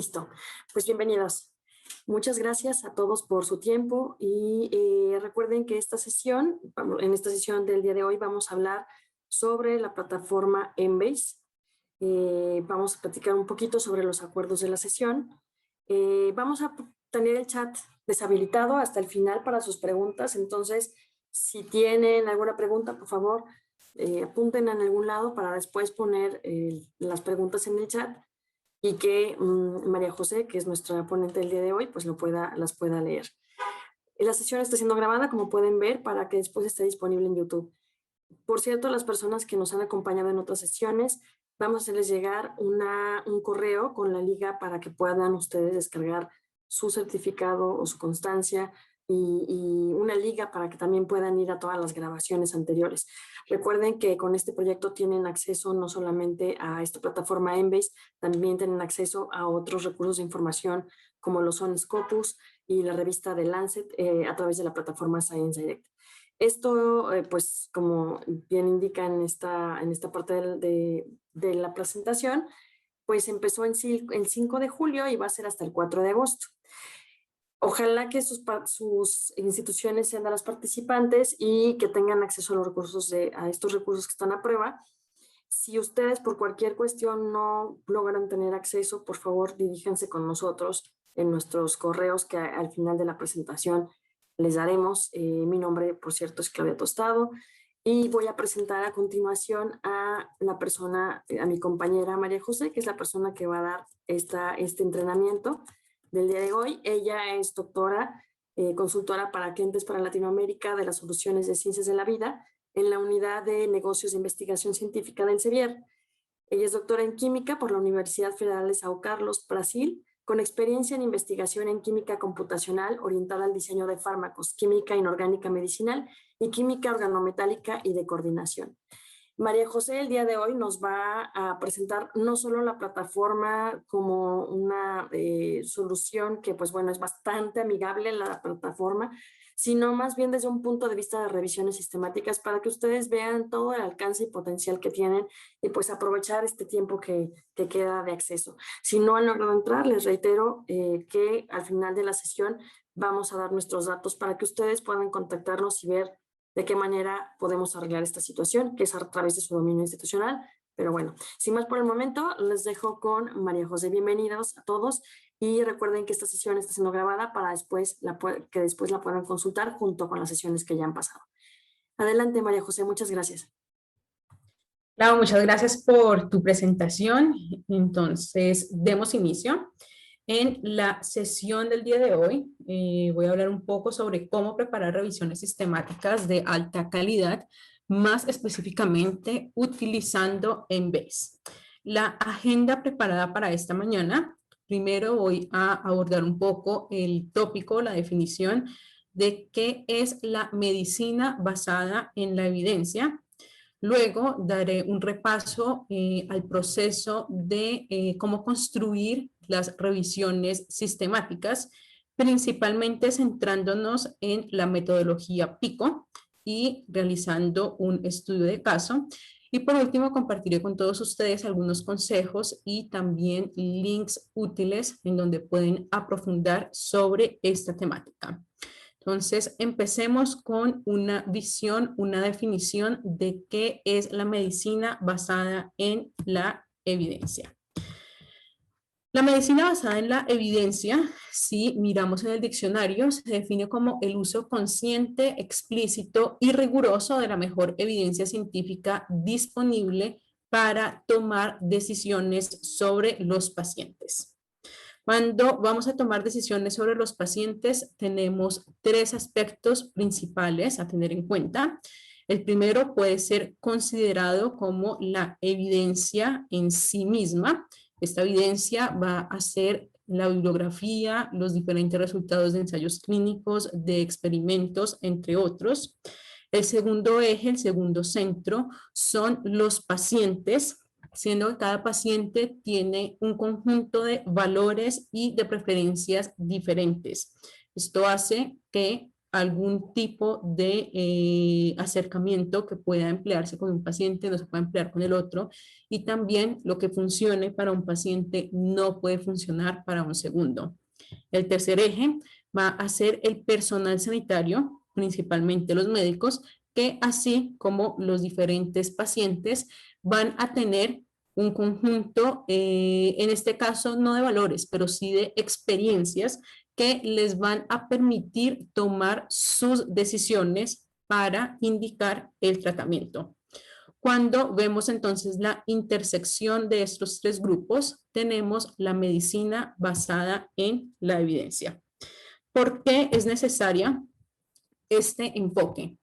Listo. Pues bienvenidos. Muchas gracias a todos por su tiempo y recuerden que en esta sesión del día de hoy vamos a hablar sobre la plataforma Embase. Vamos a platicar un poquito sobre los acuerdos de la sesión. Vamos a tener el chat deshabilitado hasta el final para sus preguntas, entonces si tienen alguna pregunta, por favor, apunten en algún lado para después poner las preguntas en el chat y que María José, que es nuestra ponente del día de hoy, pues las pueda leer. La sesión está siendo grabada, como pueden ver, para que después esté disponible en YouTube. Por cierto, las personas que nos han acompañado en otras sesiones, vamos a hacerles llegar un correo con la liga para que puedan ustedes descargar su certificado o su constancia y una liga para que también puedan ir a todas las grabaciones anteriores. Recuerden que con este proyecto tienen acceso no solamente a esta plataforma Embase, también tienen acceso a otros recursos de información como lo son Scopus y la revista de Lancet a través de la plataforma Science Direct. Esto, pues, como bien indica en esta parte de la presentación, pues empezó el 5 de julio y va a ser hasta el 4 de agosto. Ojalá que sus instituciones sean de las participantes y que tengan acceso a los recursos a estos recursos que están a prueba. Si ustedes por cualquier cuestión no logran tener acceso, por favor diríjanse con nosotros en nuestros correos que al final de la presentación les daremos. Mi nombre, por cierto, es Claudia Tostado y voy a presentar a continuación a mi compañera María José, que es la persona que va a dar este entrenamiento del día de hoy. Ella es doctora, consultora para Clientes para Latinoamérica de las Soluciones de Ciencias de la Vida en la Unidad de Negocios de Investigación Científica del CEBIER. Ella es doctora en Química por la Universidad Federal de São Carlos, Brasil, con experiencia en investigación en química computacional orientada al diseño de fármacos, química inorgánica medicinal y química organometálica y de coordinación. María José el día de hoy nos va a presentar no solo la plataforma como una solución que, pues bueno, es bastante amigable la plataforma, sino más bien desde un punto de vista de revisiones sistemáticas para que ustedes vean todo el alcance y potencial que tienen y pues aprovechar este tiempo que queda de acceso. Si no han logrado entrar, les reitero que al final de la sesión vamos a dar nuestros datos para que ustedes puedan contactarnos y ver de qué manera podemos arreglar esta situación, que es a través de su dominio institucional. Pero bueno, sin más por el momento, les dejo con María José. Bienvenidos a todos y recuerden que esta sesión está siendo grabada para que después la puedan consultar junto con las sesiones que ya han pasado. Adelante, María José, muchas gracias. Clau, muchas gracias por tu presentación. Entonces, demos inicio. En la sesión del día de hoy voy a hablar un poco sobre cómo preparar revisiones sistemáticas de alta calidad, más específicamente utilizando Embase. La agenda preparada para esta mañana, primero voy a abordar un poco el tópico, la definición de qué es la medicina basada en la evidencia. Luego daré un repaso al proceso de cómo construir las revisiones sistemáticas, principalmente centrándonos en la metodología PICO y realizando un estudio de caso. Y por último, compartiré con todos ustedes algunos consejos y también links útiles en donde pueden aprofundar sobre esta temática. Entonces, empecemos con una visión, una definición de qué es la medicina basada en la evidencia. La medicina basada en la evidencia, si miramos en el diccionario, se define como el uso consciente, explícito y riguroso de la mejor evidencia científica disponible para tomar decisiones sobre los pacientes. Cuando vamos a tomar decisiones sobre los pacientes, tenemos tres aspectos principales a tener en cuenta. El primero puede ser considerado como la evidencia en sí misma. Esta evidencia va a ser la bibliografía, los diferentes resultados de ensayos clínicos, de experimentos, entre otros. El segundo eje, el segundo centro, son los pacientes, siendo que cada paciente tiene un conjunto de valores y de preferencias diferentes. Esto hace que algún tipo de acercamiento que pueda emplearse con un paciente, no se puede emplear con el otro, y también lo que funcione para un paciente no puede funcionar para un segundo. El tercer eje va a ser el personal sanitario, principalmente los médicos, que así como los diferentes pacientes van a tener un conjunto, en este caso no de valores, pero sí de experiencias que les van a permitir tomar sus decisiones para indicar el tratamiento. Cuando vemos entonces la intersección de estos tres grupos, tenemos la medicina basada en la evidencia. ¿Por qué es necesaria este enfoque?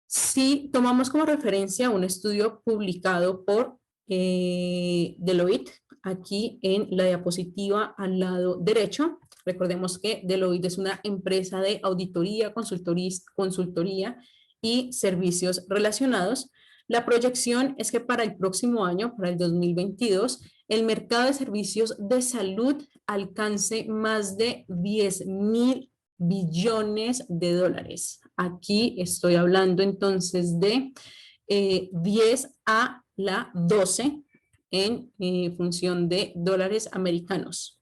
Si tomamos como referencia un estudio publicado por Deloitte, aquí en la diapositiva al lado derecho, recordemos que Deloitte es una empresa de auditoría, consultoría y servicios relacionados. La proyección es que para el próximo año, para el 2022, el mercado de servicios de salud alcance más de 10.000 billones de dólares. Aquí estoy hablando entonces de 10 a la 12 en función de dólares americanos.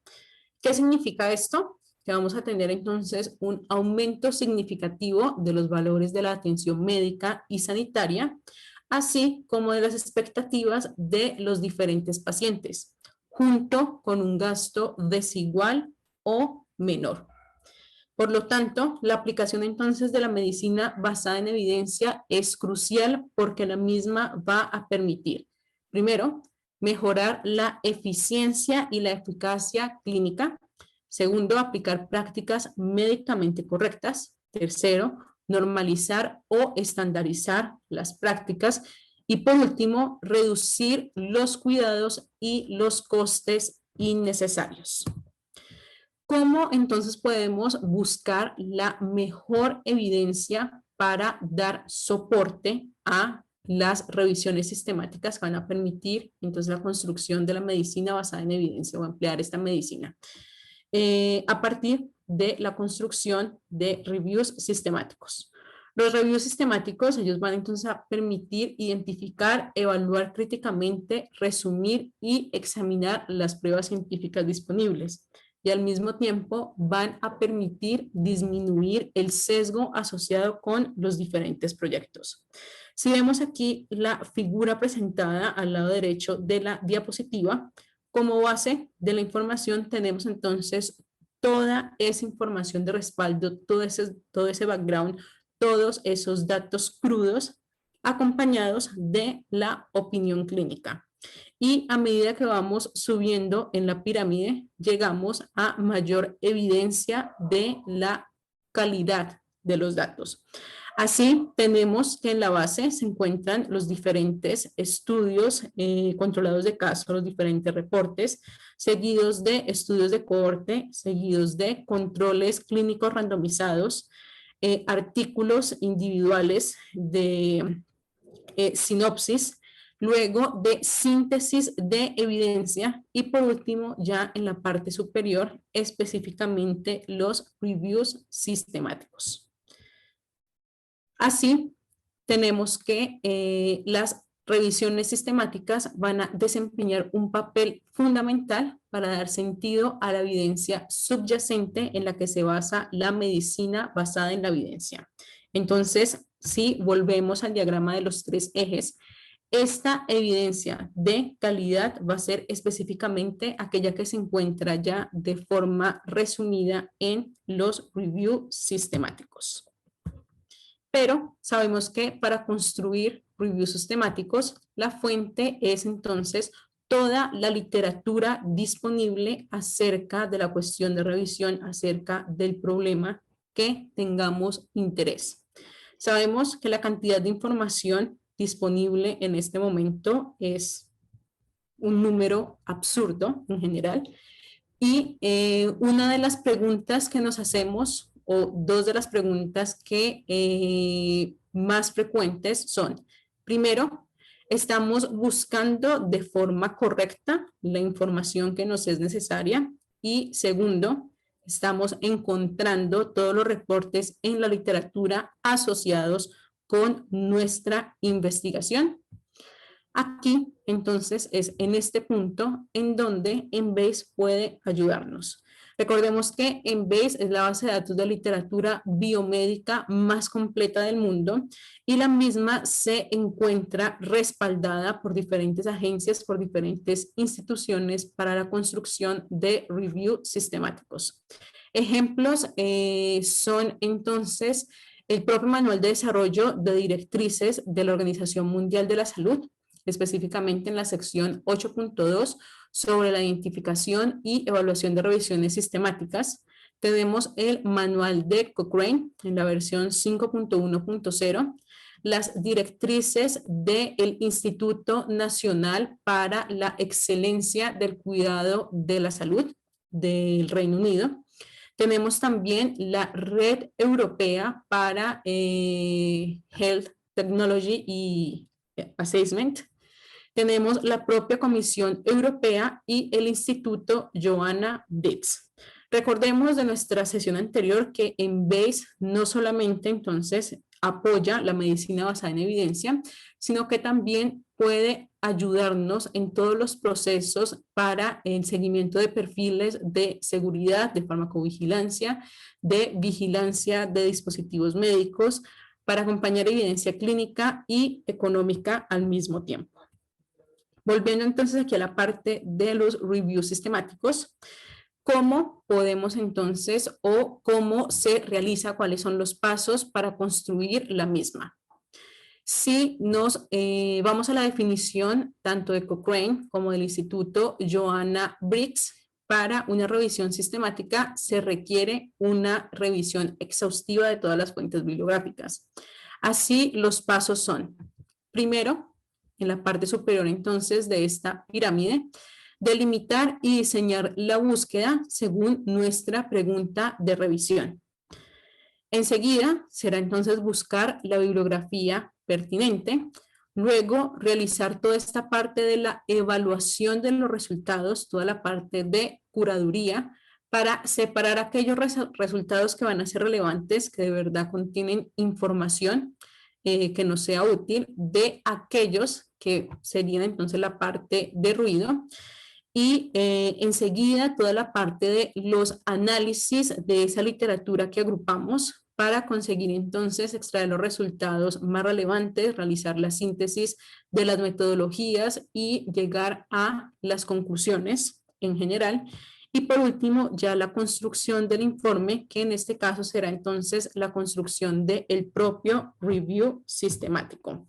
¿Qué significa esto? Que vamos a tener entonces un aumento significativo de los valores de la atención médica y sanitaria, así como de las expectativas de los diferentes pacientes, junto con un gasto desigual o menor. Por lo tanto, la aplicación entonces de la medicina basada en evidencia es crucial porque la misma va a permitir, primero, mejorar la eficiencia y la eficacia clínica. Segundo, aplicar prácticas médicamente correctas. Tercero, normalizar o estandarizar las prácticas. Y por último, reducir los cuidados y los costes innecesarios. ¿Cómo entonces podemos buscar la mejor evidencia para dar soporte a las revisiones sistemáticas que van a permitir entonces la construcción de la medicina basada en evidencia o emplear esta medicina? A partir de la construcción de reviews sistemáticos. Los reviews sistemáticos, ellos van entonces a permitir identificar, evaluar críticamente, resumir y examinar las pruebas científicas disponibles, y al mismo tiempo van a permitir disminuir el sesgo asociado con los diferentes proyectos. Si vemos aquí la figura presentada al lado derecho de la diapositiva, como base de la información tenemos entonces toda esa información de respaldo, todo ese background, todos esos datos crudos acompañados de la opinión clínica. Y a medida que vamos subiendo en la pirámide, llegamos a mayor evidencia de la calidad de los datos. Así, tenemos que en la base se encuentran los diferentes estudios controlados de caso, los diferentes reportes, seguidos de estudios de cohorte, seguidos de controles clínicos randomizados, artículos individuales de sinopsis, luego de síntesis de evidencia y por último, ya en la parte superior, específicamente los reviews sistemáticos. Así, tenemos que las revisiones sistemáticas van a desempeñar un papel fundamental para dar sentido a la evidencia subyacente en la que se basa la medicina basada en la evidencia. Entonces, si volvemos al diagrama de los tres ejes, esta evidencia de calidad va a ser específicamente aquella que se encuentra ya de forma resumida en los reviews sistemáticos. Pero sabemos que para construir reviews sistemáticos, la fuente es entonces toda la literatura disponible acerca de la cuestión de revisión, acerca del problema que tengamos interés. Sabemos que la cantidad de información disponible en este momento es un número absurdo en general. Y una de las preguntas que nos hacemos, o dos de las preguntas que más frecuentes son, primero, ¿estamos buscando de forma correcta la información que nos es necesaria? Y segundo, estamos encontrando todos los reportes en la literatura asociados con nuestra investigación. Aquí, entonces, es en este punto en donde Embase puede ayudarnos. Recordemos que Embase es la base de datos de literatura biomédica más completa del mundo y la misma se encuentra respaldada por diferentes agencias, por diferentes instituciones para la construcción de review sistemáticos. Ejemplos son entonces el propio Manual de Desarrollo de Directrices de la Organización Mundial de la Salud, específicamente en la sección 8.2 sobre la identificación y evaluación de revisiones sistemáticas. Tenemos el manual de Cochrane en la versión 5.1.0, las directrices del Instituto Nacional para la Excelencia del Cuidado de la Salud del Reino Unido. Tenemos también la Red Europea para Health Technology y Assessment. Tenemos la propia Comisión Europea y el Instituto Joanna Briggs. Recordemos de nuestra sesión anterior que Embase no solamente entonces apoya la medicina basada en evidencia, sino que también puede ayudarnos en todos los procesos para el seguimiento de perfiles de seguridad, de farmacovigilancia, de vigilancia de dispositivos médicos, para acompañar evidencia clínica y económica al mismo tiempo. Volviendo entonces aquí a la parte de los reviews sistemáticos, ¿cómo podemos entonces o cómo se realiza, cuáles son los pasos para construir la misma? Si nos vamos a la definición tanto de Cochrane como del Instituto Joanna Briggs, para una revisión sistemática se requiere una revisión exhaustiva de todas las fuentes bibliográficas. Así, los pasos son, primero, en la parte superior entonces de esta pirámide, delimitar y diseñar la búsqueda según nuestra pregunta de revisión. Enseguida será entonces buscar la bibliografía pertinente, luego realizar toda esta parte de la evaluación de los resultados, toda la parte de curaduría, para separar aquellos resultados que van a ser relevantes, que de verdad contienen información que nos sea útil, de aquellos que serían entonces la parte de ruido, y enseguida toda la parte de los análisis de esa literatura que agrupamos para conseguir entonces extraer los resultados más relevantes, realizar la síntesis de las metodologías y llegar a las conclusiones en general. Y por último, ya la construcción del informe, que en este caso será entonces la construcción del propio review sistemático.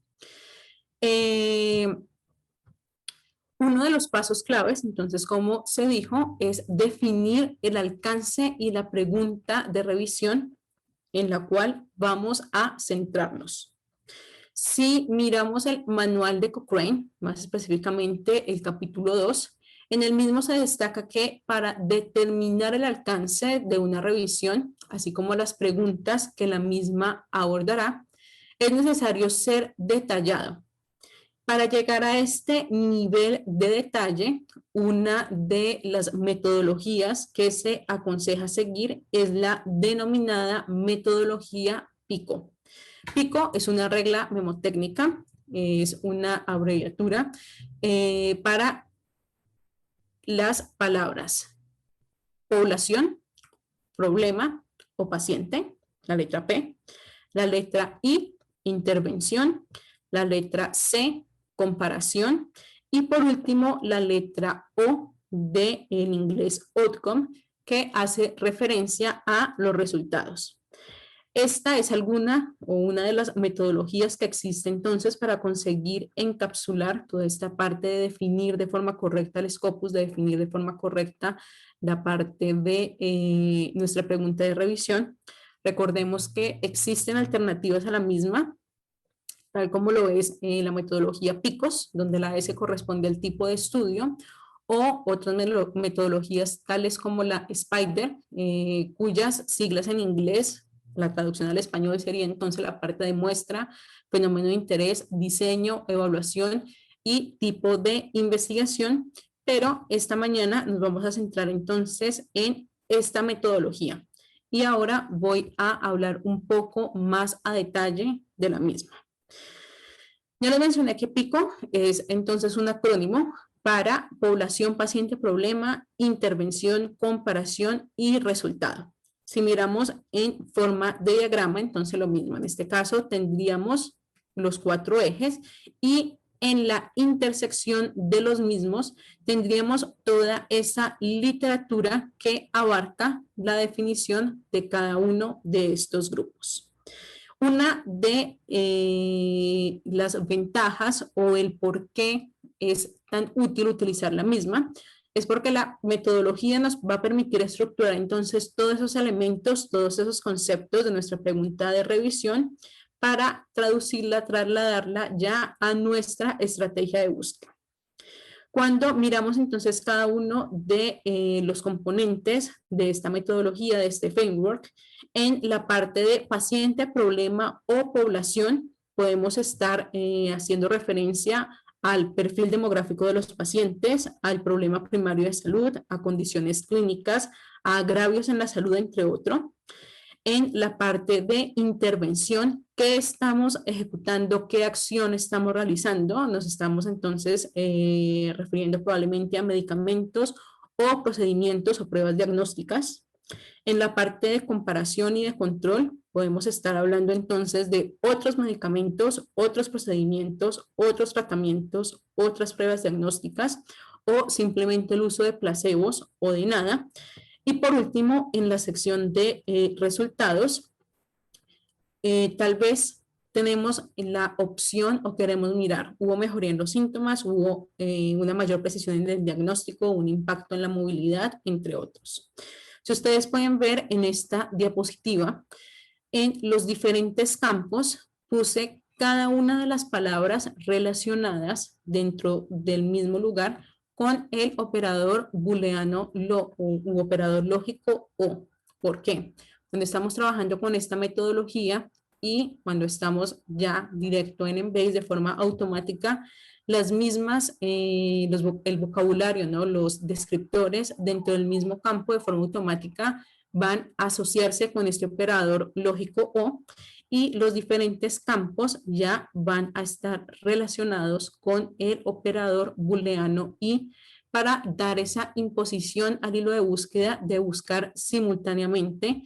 Uno de los pasos claves, entonces, como se dijo, es definir el alcance y la pregunta de revisión en la cual vamos a centrarnos. Si miramos el manual de Cochrane, más específicamente el capítulo 2, en el mismo se destaca que para determinar el alcance de una revisión, así como las preguntas que la misma abordará, es necesario ser detallado. Para llegar a este nivel de detalle, una de las metodologías que se aconseja seguir es la denominada metodología PICO. PICO es una regla memotécnica, es una abreviatura para las palabras población, problema o paciente, la letra P, la letra I, intervención, la letra C, comparación, y por último la letra O de en inglés outcome, que hace referencia a los resultados. Esta es alguna o una de las metodologías que existe entonces para conseguir encapsular toda esta parte de definir de forma correcta el scopus, de definir de forma correcta la parte de nuestra pregunta de revisión. Recordemos que existen alternativas a la misma, tal como lo es la metodología PICOS, donde la S corresponde al tipo de estudio, o otras metodologías tales como la SPIDER, cuyas siglas en inglés, la traducción al español sería entonces la parte de muestra, fenómeno de interés, diseño, evaluación y tipo de investigación, pero esta mañana nos vamos a centrar entonces en esta metodología. Y ahora voy a hablar un poco más a detalle de la misma. Ya les mencioné que PICO es entonces un acrónimo para población, paciente, problema, intervención, comparación y resultado. Si miramos en forma de diagrama, entonces lo mismo. En este caso tendríamos los 4 ejes y en la intersección de los mismos tendríamos toda esa literatura que abarca la definición de cada uno de estos grupos. Una de las ventajas o el por qué es tan útil utilizar la misma es porque la metodología nos va a permitir estructurar entonces todos esos elementos, todos esos conceptos de nuestra pregunta de revisión para traducirla, trasladarla ya a nuestra estrategia de búsqueda. Cuando miramos entonces cada uno de los componentes de esta metodología, de este framework, en la parte de paciente, problema o población, podemos estar haciendo referencia al perfil demográfico de los pacientes, al problema primario de salud, a condiciones clínicas, a agravios en la salud, entre otros. En la parte de intervención, qué estamos ejecutando, qué acción estamos realizando. Nos estamos entonces refiriendo probablemente a medicamentos o procedimientos o pruebas diagnósticas. En la parte de comparación y de control, podemos estar hablando entonces de otros medicamentos, otros procedimientos, otros tratamientos, otras pruebas diagnósticas o simplemente el uso de placebos o de nada. Y por último, en la sección de resultados, tal vez tenemos la opción o queremos mirar, hubo mejoría en los síntomas, hubo una mayor precisión en el diagnóstico, un impacto en la movilidad, entre otros. Si ustedes pueden ver en esta diapositiva, en los diferentes campos puse cada una de las palabras relacionadas dentro del mismo lugar con el operador booleano u operador lógico o. ¿Por qué? Cuando estamos trabajando con esta metodología y cuando estamos ya directo en Embase de forma automática, las mismas, el vocabulario, ¿no? Los descriptores dentro del mismo campo de forma automática van a asociarse con este operador lógico o y los diferentes campos ya van a estar relacionados con el operador booleano y para dar esa imposición al hilo de búsqueda de buscar simultáneamente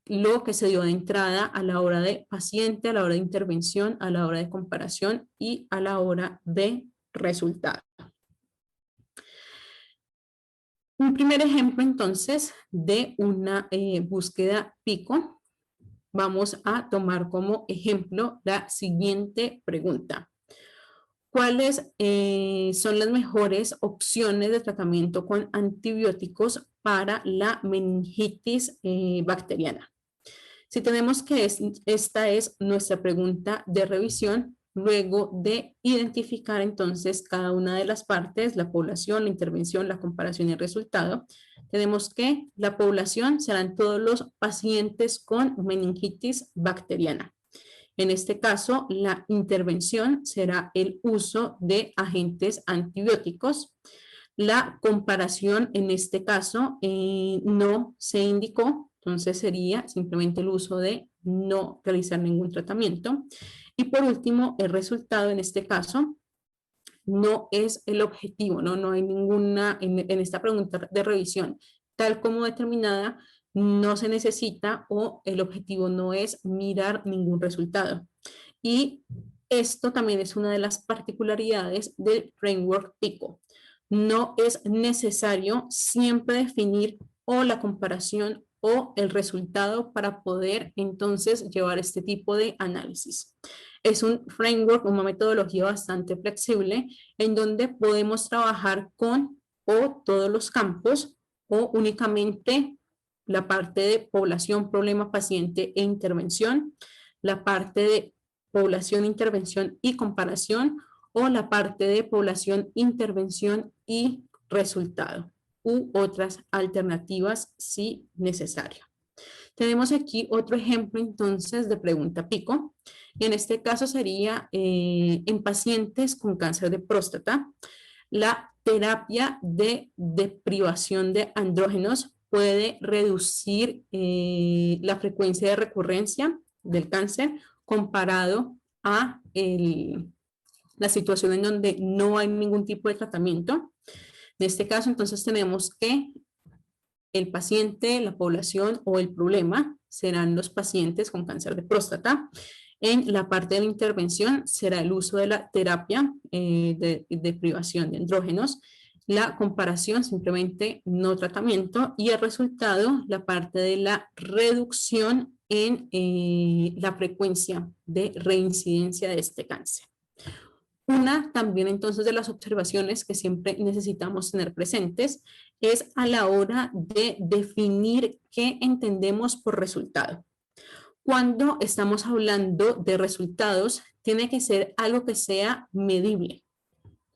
lo que se dio de entrada a la hora de paciente, a la hora de intervención, a la hora de comparación y a la hora de resultado. Un primer ejemplo entonces de una búsqueda PICO. Vamos a tomar como ejemplo la siguiente pregunta. ¿Cuáles son las mejores opciones de tratamiento con antibióticos para la meningitis bacteriana? Si tenemos que esta es nuestra pregunta de revisión, luego de identificar entonces cada una de las partes, la población, la intervención, la comparación y el resultado, tenemos que la población serán todos los pacientes con meningitis bacteriana. En este caso, la intervención será el uso de agentes antibióticos. La comparación en este caso no se indicó, entonces sería simplemente el uso de no realizar ningún tratamiento. Y por último, el resultado en este caso no es el objetivo, no hay ninguna, en esta pregunta de revisión, tal como determinada, no se necesita o el objetivo no es mirar ningún resultado. Y esto también es una de las particularidades del framework PICO. No es necesario siempre definir o la comparación o el resultado para poder entonces llevar este tipo de análisis. Es un framework, una metodología bastante flexible en donde podemos trabajar con o todos los campos o únicamente la parte de población, problema, paciente e intervención, la parte de población, intervención y comparación o la parte de población, intervención y resultado u otras alternativas si necesario. Tenemos aquí otro ejemplo entonces de pregunta PICO. En este caso sería en pacientes con cáncer de próstata, la terapia de deprivación de andrógenos puede reducir la frecuencia de recurrencia del cáncer comparado a la situación en donde no hay ningún tipo de tratamiento. En este caso, entonces, tenemos que el paciente, la población o el problema serán los pacientes con cáncer de próstata. En la parte de la intervención será el uso de la terapia de privación de andrógenos, la comparación simplemente no tratamiento y el resultado la parte de la reducción en la frecuencia de reincidencia de este cáncer. Una también entonces de las observaciones que siempre necesitamos tener presentes es a la hora de definir qué entendemos por resultado. Cuando estamos hablando de resultados, tiene que ser algo que sea medible.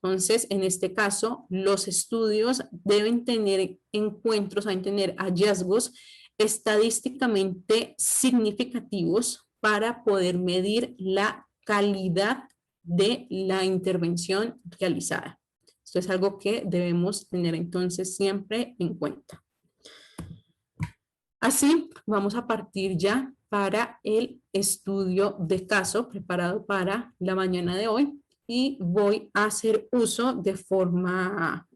Entonces, en este caso, los estudios deben tener encuentros, deben tener hallazgos estadísticamente significativos para poder medir la calidad de la intervención realizada. Esto es algo que debemos tener entonces siempre en cuenta. Así, vamos a partir ya para el estudio de caso preparado para la mañana de hoy y voy a hacer uso de forma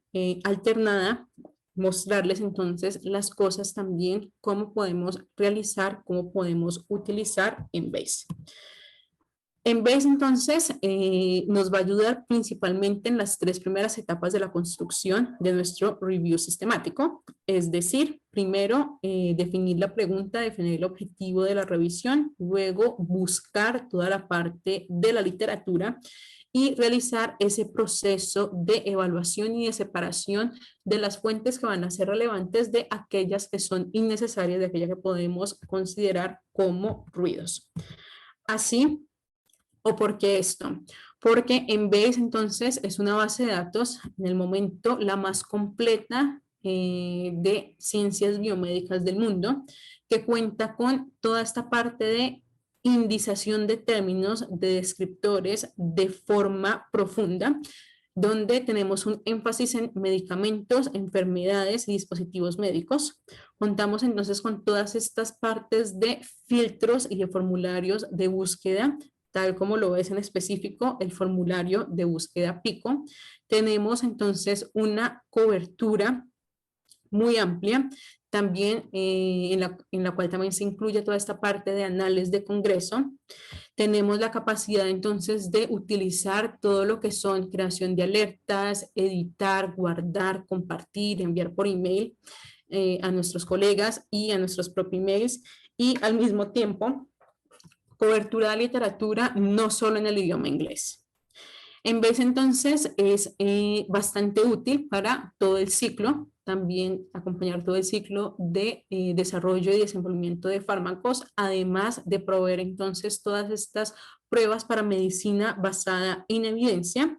alternada, mostrarles entonces las cosas también, cómo podemos realizar, cómo podemos utilizar Embase. Embase entonces nos va a ayudar principalmente en las 3 primeras etapas de la construcción de nuestro review sistemático, es decir, primero definir la pregunta, definir el objetivo de la revisión, luego buscar toda la parte de la literatura y realizar ese proceso de evaluación y de separación de las fuentes que van a ser relevantes de aquellas que son innecesarias, de aquellas que podemos considerar como ruidos. Así, ¿o por qué esto? Porque Embase entonces es una base de datos en el momento la más completa de ciencias biomédicas del mundo, que cuenta con toda esta parte de indización de términos, de descriptores de forma profunda, donde tenemos un énfasis en medicamentos, enfermedades y dispositivos médicos. Contamos entonces con todas estas partes de filtros y de formularios de búsqueda, tal como lo ves en específico el formulario de búsqueda PICO. Tenemos entonces una cobertura muy amplia, también en la cual también se incluye toda esta parte de anales de congreso. Tenemos la capacidad entonces de utilizar todo lo que son creación de alertas, editar, guardar, compartir, enviar por email a nuestros colegas y a nuestros propios emails, y al mismo tiempo cobertura de literatura no solo en el idioma inglés. Embase entonces es bastante útil para todo el ciclo, también acompañar todo el ciclo de desarrollo y desenvolvimiento de fármacos, además de proveer entonces todas estas pruebas para medicina basada en evidencia.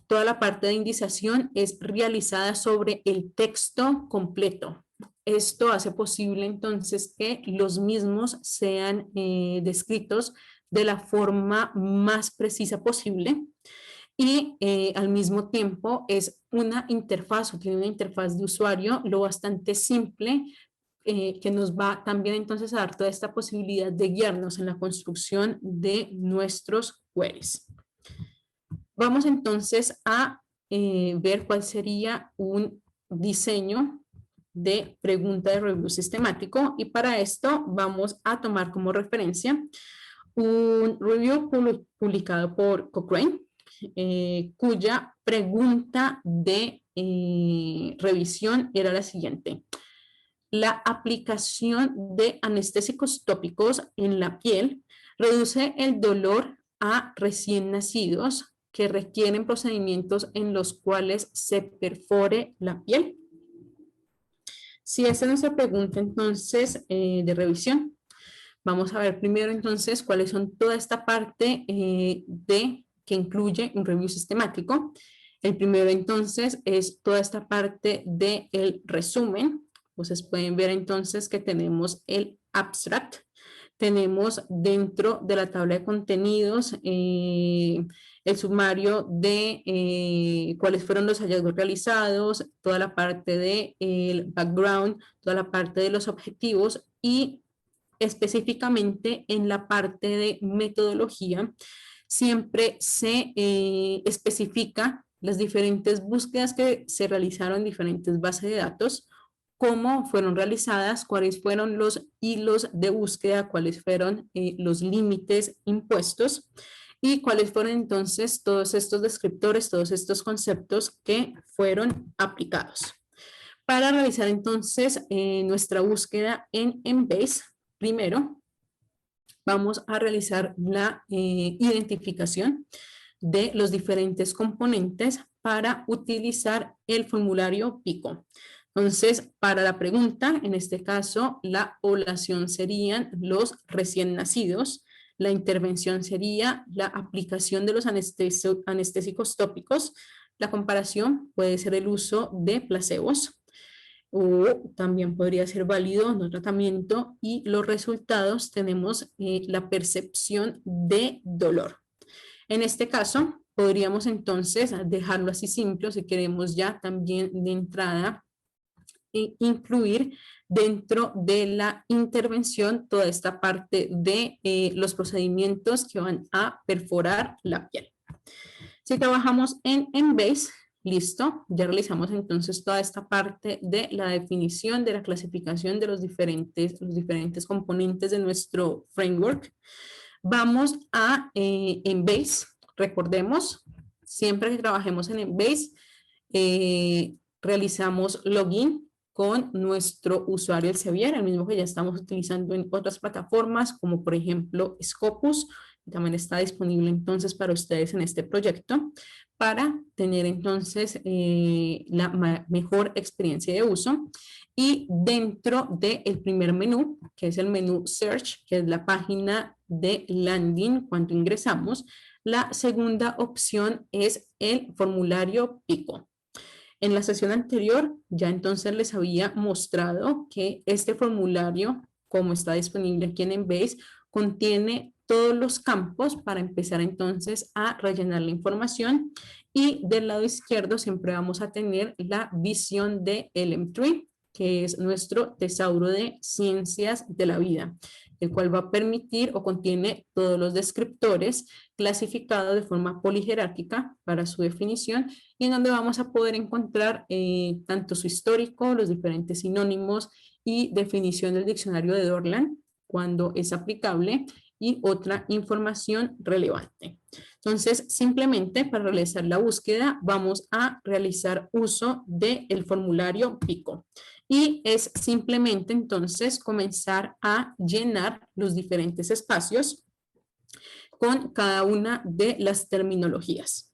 Toda la parte de indización es realizada sobre el texto completo. Esto hace posible entonces que los mismos sean descritos de la forma más precisa posible y al mismo tiempo es una interfaz o tiene una interfaz de usuario lo bastante simple que nos va también entonces a dar toda esta posibilidad de guiarnos en la construcción de nuestros queries. Vamos entonces a ver cuál sería un diseño de pregunta de review sistemático y para esto vamos a tomar como referencia un review publicado por Cochrane, cuya pregunta de revisión era la siguiente. La aplicación de anestésicos tópicos en la piel reduce el dolor a recién nacidos que requieren procedimientos en los cuales se perfore la piel. Si esta es nuestra pregunta entonces de revisión, vamos a ver primero entonces cuáles son toda esta parte que incluye un review sistemático. El primero entonces es toda esta parte del resumen. Entonces pueden ver entonces que tenemos el abstract. tenemos dentro de la tabla de contenidos el sumario de cuáles fueron los hallazgos realizados, toda la parte del background, toda la parte de los objetivos y específicamente en la parte de metodología siempre se especifica las diferentes búsquedas que se realizaron en diferentes bases de datos, cómo fueron realizadas, cuáles fueron los hilos de búsqueda, cuáles fueron los límites impuestos y cuáles fueron entonces todos estos descriptores, todos estos conceptos que fueron aplicados. Para realizar entonces nuestra búsqueda en Embase, primero vamos a realizar la identificación de los diferentes componentes para utilizar el formulario PICO. Entonces, para la pregunta, en este caso, la población serían los recién nacidos, la intervención sería la aplicación de los anestésicos tópicos, la comparación puede ser el uso de placebos, o también podría ser válido no tratamiento y los resultados tenemos la percepción de dolor. En este caso, podríamos entonces dejarlo así simple, si queremos ya también de entrada incluir dentro de la intervención toda esta parte de los procedimientos que van a perforar la piel. Si trabajamos en Embase, listo, ya realizamos entonces toda esta parte de la definición, de la clasificación de los diferentes componentes de nuestro framework. Vamos a Embase, recordemos, siempre que trabajemos en Embase, realizamos login con nuestro usuario Elsevier, el mismo que ya estamos utilizando en otras plataformas, como por ejemplo Scopus, también está disponible entonces para ustedes en este proyecto, para tener entonces la mejor experiencia de uso. Y dentro del primer menú, que es el menú Search, que es la página de landing cuando ingresamos, la segunda opción es el formulario PICO. En la sesión anterior ya entonces les había mostrado que este formulario, como está disponible aquí en Embase, contiene todos los campos para empezar entonces a rellenar la información y del lado izquierdo siempre vamos a tener la visión de LM3, que es nuestro tesauro de ciencias de la vida, el cual va a permitir o contiene todos los descriptores clasificados de forma polijerárquica para su definición y en donde vamos a poder encontrar tanto su histórico, los diferentes sinónimos y definición del diccionario de Dorland cuando es aplicable y otra información relevante. Entonces, simplemente para realizar la búsqueda vamos a realizar uso del formulario PICO. Y es simplemente entonces comenzar a llenar los diferentes espacios con cada una de las terminologías.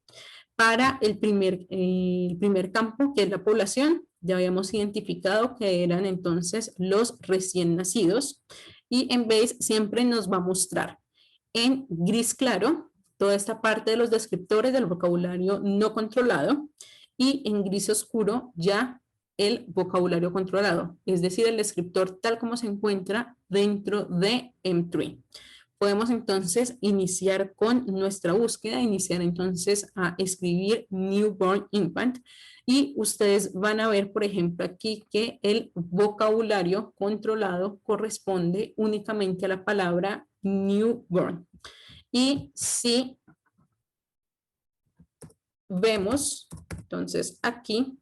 Para el primer campo, que es la población, ya habíamos identificado que eran entonces los recién nacidos y en Base siempre nos va a mostrar en gris claro toda esta parte de los descriptores del vocabulario no controlado y en gris oscuro ya el vocabulario controlado, es decir, el descriptor tal como se encuentra dentro de M3. Podemos entonces iniciar con nuestra búsqueda, iniciar entonces a escribir newborn infant y ustedes van a ver, por ejemplo, aquí que el vocabulario controlado corresponde únicamente a la palabra newborn. Y si vemos, entonces aquí,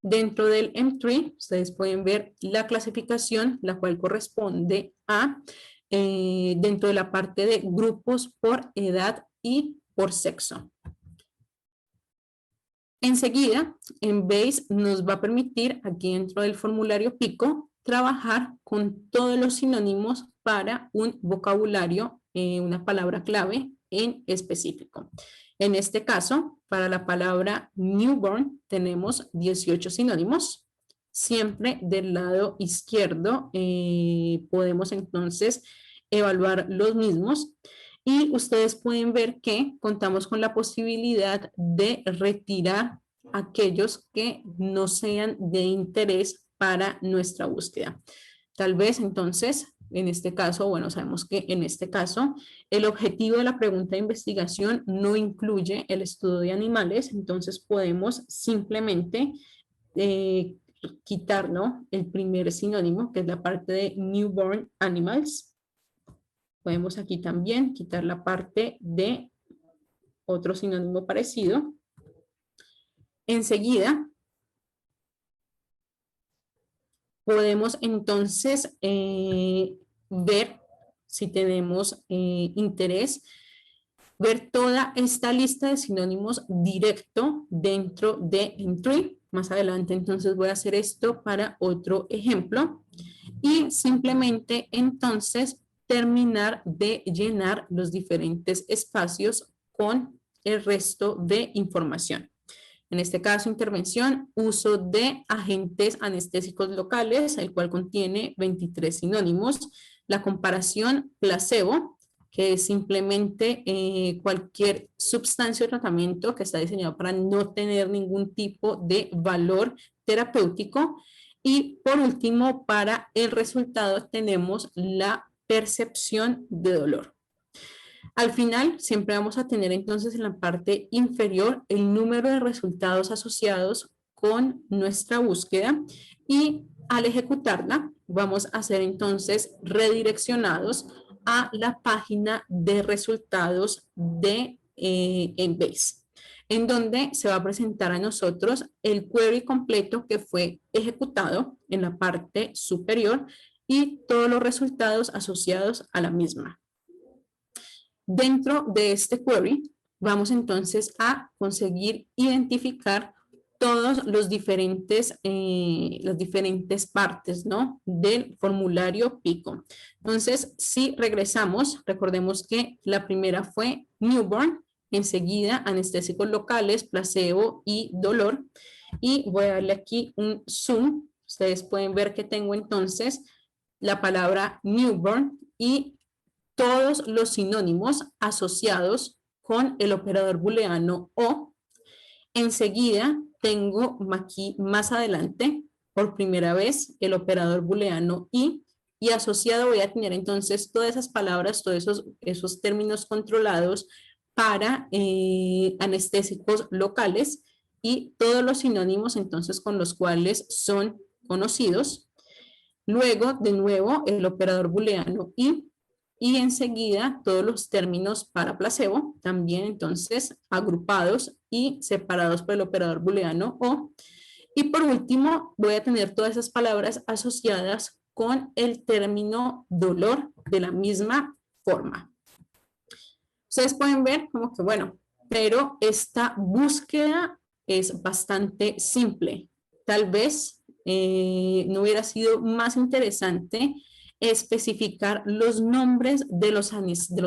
dentro del M3, ustedes pueden ver la clasificación, la cual corresponde a dentro de la parte de grupos por edad y por sexo. Enseguida, Embase nos va a permitir, aquí dentro del formulario PICO, trabajar con todos los sinónimos para un vocabulario, una palabra clave en específico. En este caso, para la palabra newborn tenemos 18 sinónimos. Siempre del lado izquierdo podemos entonces evaluar los mismos y ustedes pueden ver que contamos con la posibilidad de retirar aquellos que no sean de interés para nuestra búsqueda. Tal vez entonces En este caso, bueno, sabemos que en este caso el objetivo de la pregunta de investigación no incluye el estudio de animales, entonces podemos simplemente quitar, ¿no?, el primer sinónimo, que es la parte de newborn animals. Podemos aquí también quitar la parte de otro sinónimo parecido. Enseguida, podemos entonces ver si tenemos interés, ver toda esta lista de sinónimos directo dentro de M3. Más adelante entonces voy a hacer esto para otro ejemplo y simplemente entonces terminar de llenar los diferentes espacios con el resto de información. En este caso, intervención, uso de agentes anestésicos locales, el cual contiene 23 sinónimos. La comparación placebo, que es simplemente cualquier sustancia o tratamiento que está diseñado para no tener ningún tipo de valor terapéutico. Y por último, para el resultado tenemos la percepción de dolor. Al final, siempre vamos a tener entonces en la parte inferior el número de resultados asociados con nuestra búsqueda y al ejecutarla vamos a ser entonces redireccionados a la página de resultados de Embase, en donde se va a presentar a nosotros el query completo que fue ejecutado en la parte superior y todos los resultados asociados a la misma. Dentro de este query, vamos entonces a conseguir identificar todos los diferentes, las diferentes partes, ¿no?, del formulario PICO. Entonces, si regresamos, recordemos que la primera fue newborn, enseguida anestésicos locales, placebo y dolor. Y voy a darle aquí un zoom. Ustedes pueden ver que tengo entonces la palabra newborn y todos los sinónimos asociados con el operador booleano o. Enseguida tengo aquí más adelante por primera vez el operador booleano y asociado voy a tener entonces todas esas palabras, todos esos términos controlados para anestésicos locales y todos los sinónimos entonces con los cuales son conocidos. Luego, de nuevo, el operador booleano y enseguida todos los términos para placebo, también entonces agrupados y separados por el operador booleano o. Y por último, voy a tener todas esas palabras asociadas con el término dolor de la misma forma. Ustedes pueden ver como que, bueno, pero esta búsqueda es bastante simple. Tal vez no hubiera sido más interesante especificar los nombres de los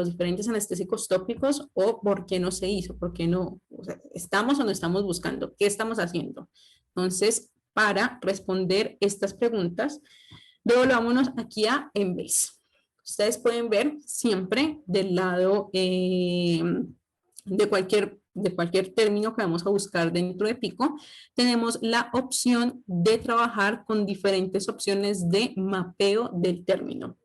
diferentes anestésicos tópicos o por qué no se hizo, por qué no, o sea, estamos o no estamos buscando, qué estamos haciendo. Entonces, para responder estas preguntas, devolvámonos aquí a Embase. Ustedes pueden ver siempre del lado de cualquier término que vamos a buscar dentro de Pico, tenemos la opción de trabajar con diferentes opciones de mapeo del término.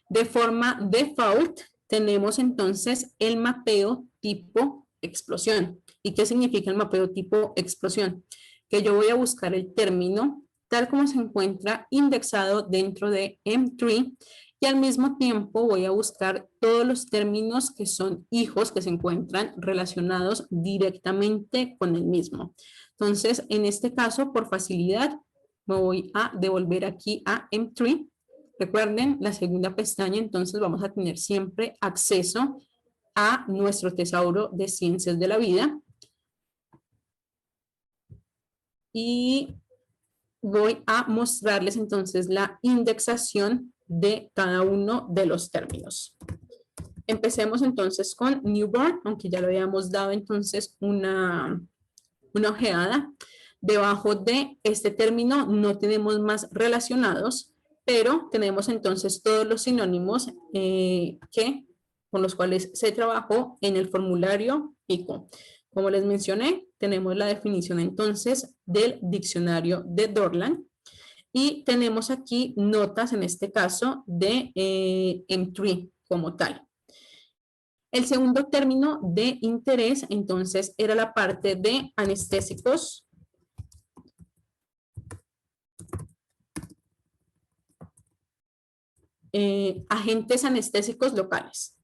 De forma default, tenemos entonces el mapeo tipo explosión. ¿Y qué significa el mapeo tipo explosión? Que yo voy a buscar el término tal como se encuentra indexado dentro de M3 y al mismo tiempo voy a buscar todos los términos que son hijos que se encuentran relacionados directamente con el mismo. Entonces, en este caso, por facilidad, me voy a devolver aquí a M3. Recuerden, la segunda pestaña, entonces vamos a tener siempre acceso a nuestro tesauro de ciencias de la vida. Y voy a mostrarles entonces la indexación de cada uno de los términos. Empecemos entonces con newborn, aunque ya le habíamos dado entonces una ojeada. Debajo de este término no tenemos más relacionados, pero tenemos entonces todos los sinónimos con los cuales se trabajó en el formulario PICO. Como les mencioné, tenemos la definición entonces del diccionario de Dorland. Y tenemos aquí notas, en este caso, de M3 como tal. El segundo término de interés, entonces, era la parte de anestésicos, agentes anestésicos locales.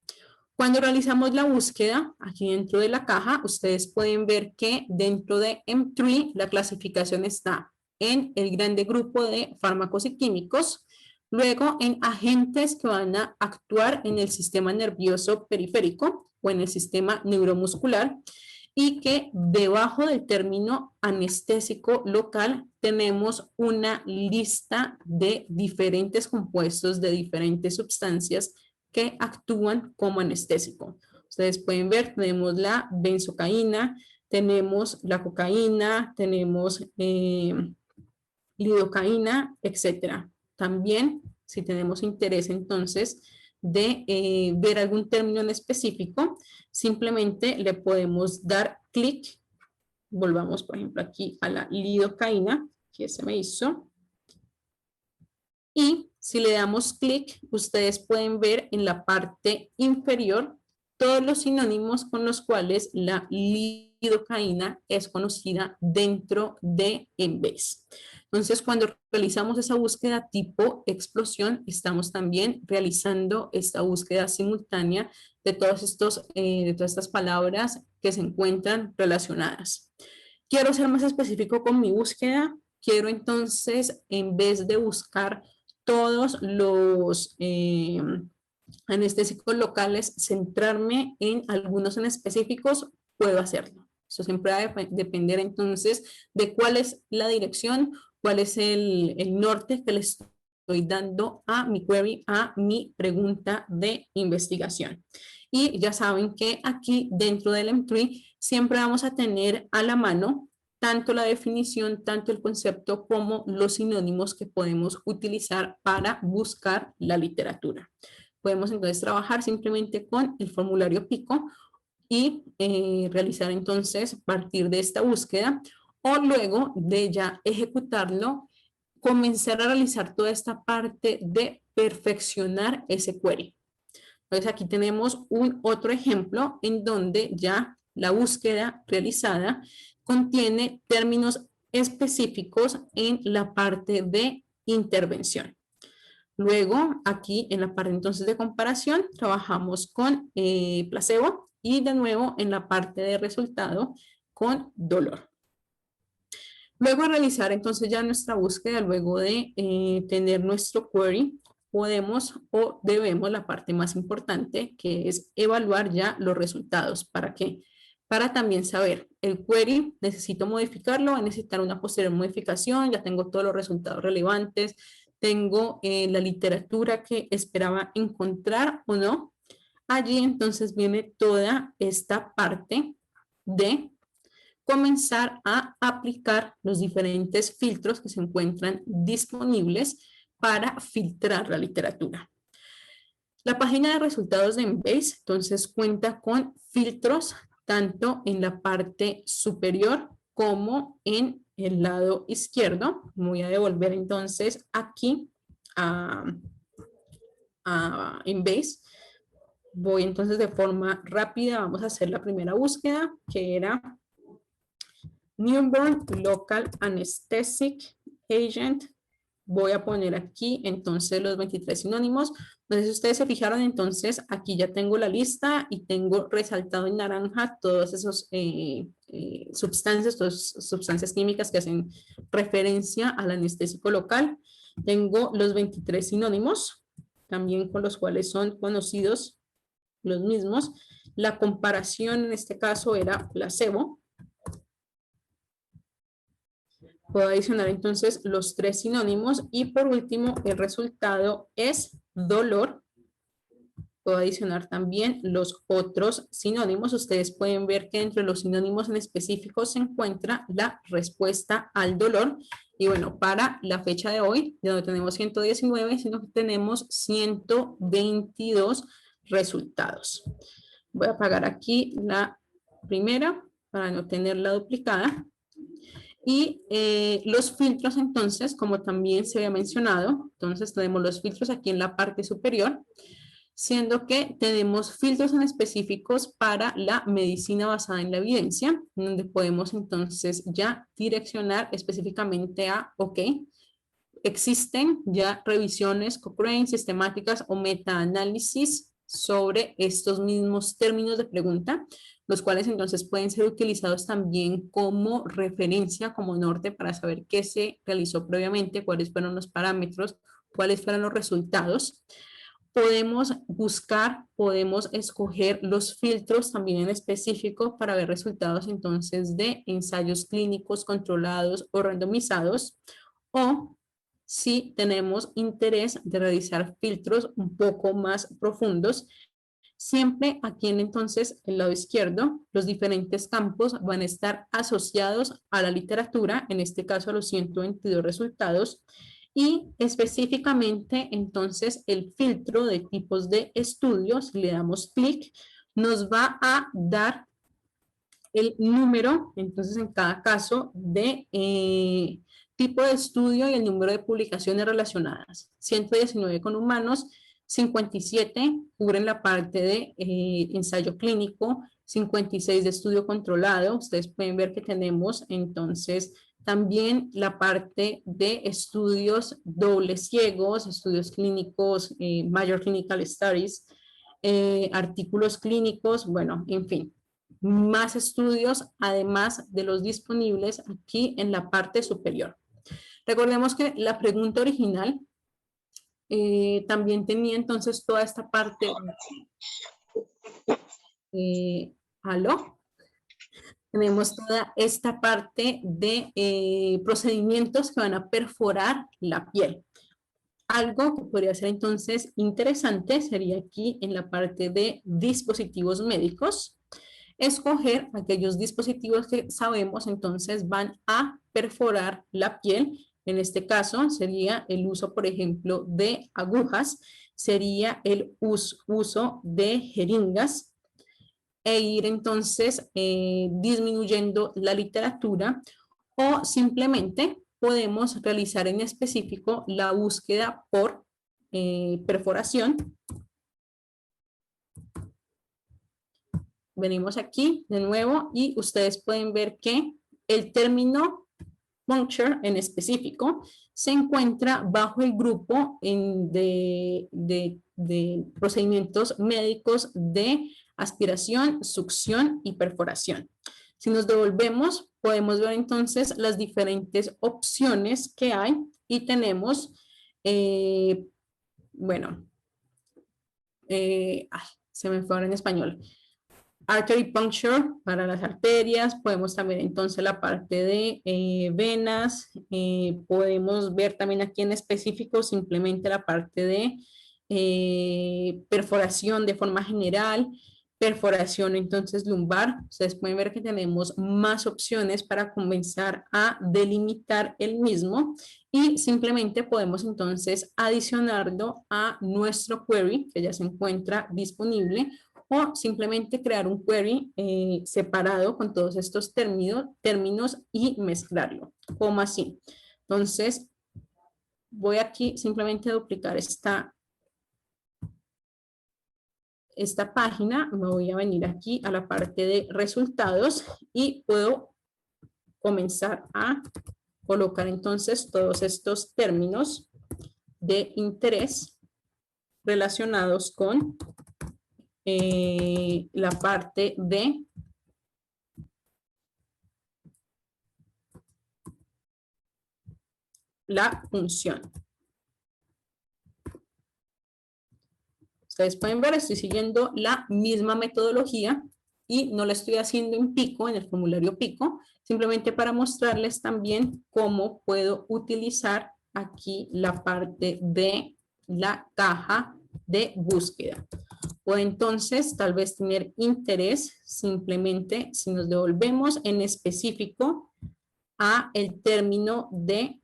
Cuando realizamos la búsqueda, aquí dentro de la caja, ustedes pueden ver que dentro de M3 la clasificación está en el grande grupo de fármacos y químicos, luego en agentes que van a actuar en el sistema nervioso periférico o en el sistema neuromuscular, y que debajo del término anestésico local tenemos una lista de diferentes compuestos de diferentes sustancias que actúan como anestésico. Ustedes pueden ver, tenemos la benzocaína, tenemos la cocaína, tenemos lidocaína, etcétera. También, si tenemos interés entonces de ver algún término en específico, simplemente le podemos dar clic. Volvamos, por ejemplo, aquí a la lidocaína, que se me hizo. Y si le damos clic, ustedes pueden ver en la parte inferior todos los sinónimos con los cuales la lidocaína es conocida dentro de Embase. Entonces, cuando realizamos esa búsqueda tipo explosión, estamos también realizando esta búsqueda simultánea de todas estas palabras que se encuentran relacionadas. Quiero ser más específico con mi búsqueda. Quiero entonces, en vez de buscar todos los anestésicos locales, centrarme en algunos en específicos, puedo hacerlo. Eso siempre va a depender entonces de cuál es la dirección, cuál es el norte que le estoy dando a mi query, a mi pregunta de investigación. Y ya saben que aquí dentro del M3 siempre vamos a tener a la mano tanto la definición, tanto el concepto como los sinónimos que podemos utilizar para buscar la literatura. Podemos entonces trabajar simplemente con el formulario PICO y realizar entonces a partir de esta búsqueda, o luego de ya ejecutarlo, comenzar a realizar toda esta parte de perfeccionar ese query. Entonces aquí tenemos otro ejemplo en donde ya la búsqueda realizada contiene términos específicos en la parte de intervención. Luego, aquí en la parte entonces de comparación, trabajamos con placebo y de nuevo en la parte de resultado con dolor. Luego de realizar entonces ya nuestra búsqueda, luego de tener nuestro query, podemos o debemos, la parte más importante, que es evaluar ya los resultados. ¿Para qué? Para también saber, el query, necesito modificarlo, va a necesitar una posterior modificación, ya tengo todos los resultados relevantes, tengo la literatura que esperaba encontrar o no. Allí entonces viene toda esta parte de comenzar a aplicar los diferentes filtros que se encuentran disponibles para filtrar la literatura. La página de resultados de Embase entonces cuenta con filtros tanto en la parte superior como en el lado izquierdo. Voy a devolver entonces aquí a Embase. Voy entonces de forma rápida, vamos a hacer la primera búsqueda, que era Newborn Local Anesthetic Agent. Voy a poner aquí entonces los 23 sinónimos. Entonces, ustedes se fijaron, entonces aquí ya tengo la lista y tengo resaltado en naranja todas esas sustancias químicas que hacen referencia al anestésico local. Tengo los 23 sinónimos, también con los cuales son conocidos los mismos. La comparación en este caso era placebo. Puedo adicionar entonces los 3 sinónimos y por último el resultado es dolor. Puedo adicionar también los otros sinónimos. Ustedes pueden ver que entre los sinónimos en específico se encuentra la respuesta al dolor. Y bueno, para la fecha de hoy, ya no tenemos 119, sino que tenemos 122 resultados. Voy a apagar aquí la primera para no tenerla duplicada. Y los filtros, entonces, como también se había mencionado, entonces tenemos los filtros aquí en la parte superior, siendo que tenemos filtros en específicos para la medicina basada en la evidencia, donde podemos entonces ya direccionar específicamente a, ok, existen ya revisiones Cochrane, sistemáticas o metaanálisis sobre estos mismos términos de pregunta, los cuales entonces pueden ser utilizados también como referencia, como norte para saber qué se realizó previamente, cuáles fueron los parámetros, cuáles fueron los resultados. Podemos buscar, podemos escoger los filtros también en específico para ver resultados entonces de ensayos clínicos controlados o randomizados, o si tenemos interés de realizar filtros un poco más profundos. Siempre aquí en entonces el lado izquierdo, los diferentes campos van a estar asociados a la literatura, en este caso a los 122 resultados, y específicamente entonces el filtro de tipos de estudios, si le damos clic, nos va a dar el número, entonces en cada caso, de tipo de estudio y el número de publicaciones relacionadas. 119 con humanos, 57 cubren la parte de ensayo clínico, 56 de estudio controlado. Ustedes pueden ver que tenemos entonces también la parte de estudios dobles ciegos, estudios clínicos, major clinical studies, artículos clínicos, bueno, en fin, más estudios además de los disponibles aquí en la parte superior. Recordemos que la pregunta original también tenía entonces toda esta parte. ¿Aló? Tenemos toda esta parte de procedimientos que van a perforar la piel. Algo que podría ser entonces interesante sería aquí en la parte de dispositivos médicos, escoger aquellos dispositivos que sabemos entonces van a perforar la piel. En este caso sería el uso, por ejemplo, de agujas, sería el uso de jeringas, e ir entonces disminuyendo la literatura, o simplemente podemos realizar en específico la búsqueda por perforación. Venimos aquí de nuevo y ustedes pueden ver que el término puncture en específico se encuentra bajo el grupo de procedimientos médicos de aspiración, succión y perforación. Si nos devolvemos, podemos ver entonces las diferentes opciones que hay y tenemos, bueno, se me fue ahora en español. Artery puncture para las arterias, podemos también entonces la parte de venas, podemos ver también aquí en específico simplemente la parte de perforación de forma general, perforación entonces lumbar. Ustedes pueden ver que tenemos más opciones para comenzar a delimitar el mismo, y simplemente podemos entonces adicionarlo a nuestro query que ya se encuentra disponible, o simplemente crear un query separado con todos estos términos y mezclarlo, como así. Entonces, voy aquí simplemente a duplicar esta página, me voy a venir aquí a la parte de resultados y puedo comenzar a colocar entonces todos estos términos de interés relacionados con la parte de la función. Ustedes pueden ver, estoy siguiendo la misma metodología y no la estoy haciendo en Pico, en el formulario Pico, simplemente para mostrarles también cómo puedo utilizar aquí la parte de la caja de búsqueda. O entonces tal vez tener interés simplemente si nos devolvemos en específico a el término de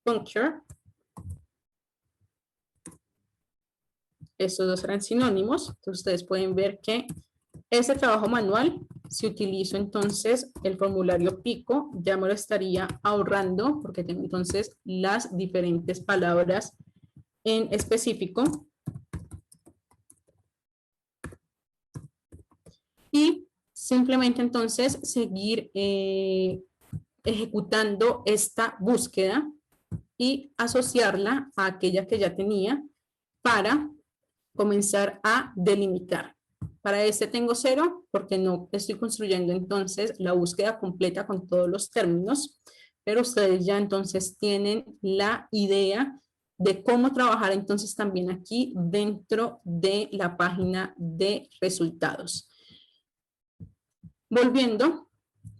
puncture. Estos dos serán sinónimos. Entonces ustedes pueden ver que este trabajo manual si utilizo entonces el formulario Pico, ya me lo estaría ahorrando porque tengo entonces las diferentes palabras en específico. Y simplemente entonces seguir ejecutando esta búsqueda y asociarla a aquella que ya tenía para comenzar a delimitar. Para este tengo 0 porque no estoy construyendo entonces la búsqueda completa con todos los términos, pero ustedes ya entonces tienen la idea de cómo trabajar entonces también aquí dentro de la página de resultados. Volviendo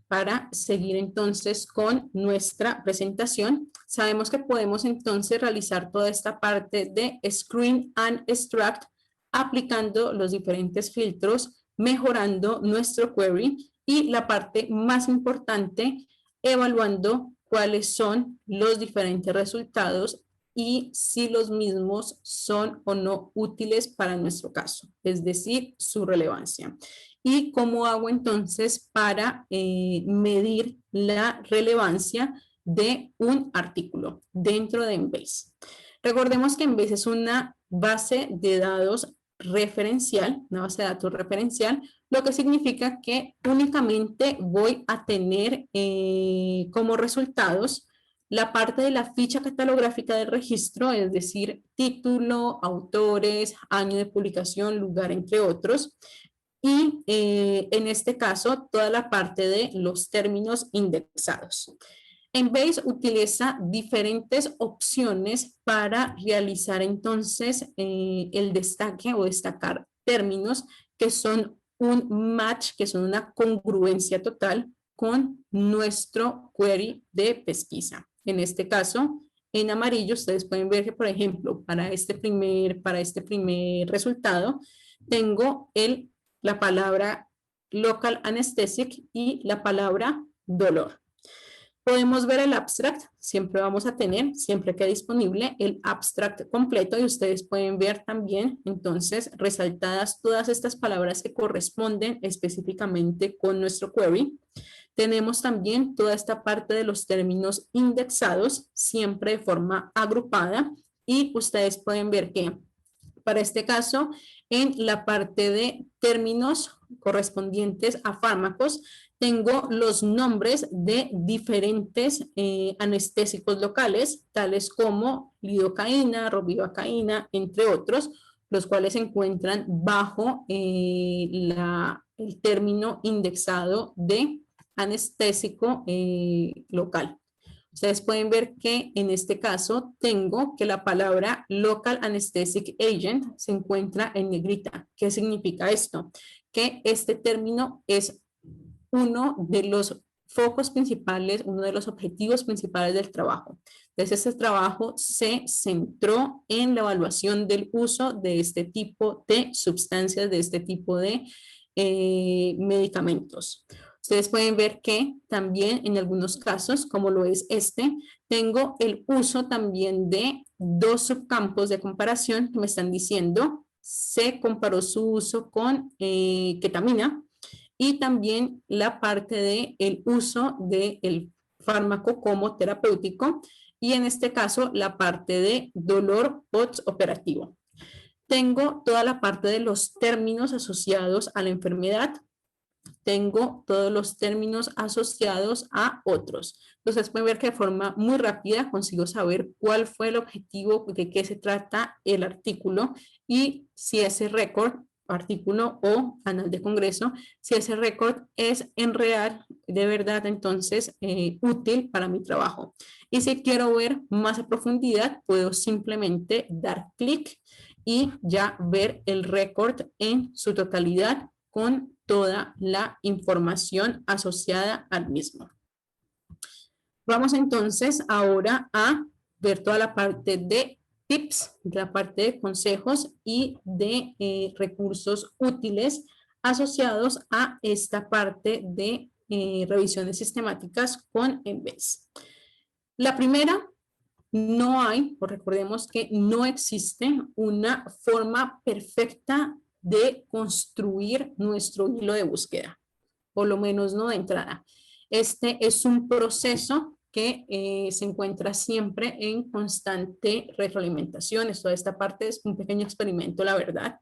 para seguir entonces con nuestra presentación, sabemos que podemos entonces realizar toda esta parte de Screen and Extract aplicando los diferentes filtros, mejorando nuestro query y la parte más importante, evaluando cuáles son los diferentes resultados y si los mismos son o no útiles para nuestro caso, es decir, su relevancia. ¿Y cómo hago entonces para medir la relevancia de un artículo dentro de Embase? Recordemos que Embase es una base de datos referencial, una base de datos referencial, lo que significa que únicamente voy a tener como resultados la parte de la ficha catalográfica del registro, es decir, título, autores, año de publicación, lugar, entre otros. Y en este caso, toda la parte de los términos indexados. Embase utiliza diferentes opciones para realizar entonces el destaque o destacar términos que son un match, que son una congruencia total con nuestro query de pesquisa. En este caso, en amarillo, ustedes pueden ver que, por ejemplo, para este primer resultado, tengo la palabra local anesthetic y la palabra dolor. Podemos ver el abstract, siempre vamos a tener, siempre que disponible, el abstract completo y ustedes pueden ver también, entonces, resaltadas todas estas palabras que corresponden específicamente con nuestro query. Tenemos también toda esta parte de los términos indexados, siempre de forma agrupada, y ustedes pueden ver que para este caso, en la parte de términos correspondientes a fármacos, tengo los nombres de diferentes anestésicos locales, tales como lidocaína, ropivacaína, entre otros, los cuales se encuentran bajo el término indexado de anestésico local. Ustedes pueden ver que en este caso tengo que la palabra Local Anesthetic Agent se encuentra en negrita. ¿Qué significa esto? Que este término es uno de los focos principales, uno de los objetivos principales del trabajo. Entonces, este trabajo se centró en la evaluación del uso de este tipo de sustancias, de este tipo de medicamentos. Ustedes pueden ver que también en algunos casos, como lo es tengo el uso también de dos subcampos de comparación que me están diciendo, se comparó su uso con ketamina y también la parte del uso del fármaco como terapéutico y en este caso la parte de dolor postoperativo. Tengo toda la parte de los términos asociados a la enfermedad, tengo todos los términos asociados a otros. Entonces pueden ver que de forma muy rápida consigo saber cuál fue el objetivo, de qué se trata el artículo y si ese récord, artículo o anal de congreso, si ese récord es en real, de verdad, entonces útil para mi trabajo. Y si quiero ver más a profundidad, puedo simplemente dar clic y ya ver el récord en su totalidad con toda la información asociada al mismo. Vamos entonces ahora a ver toda la parte de tips, la parte de consejos y de recursos útiles asociados a esta parte de revisiones sistemáticas con Embase. La primera, no hay, o recordemos que no existe una forma perfecta de construir nuestro hilo de búsqueda. por lo menos no de entrada. Este es un proceso que se encuentra siempre en constante retroalimentación. Toda esta parte es un pequeño experimento, la verdad.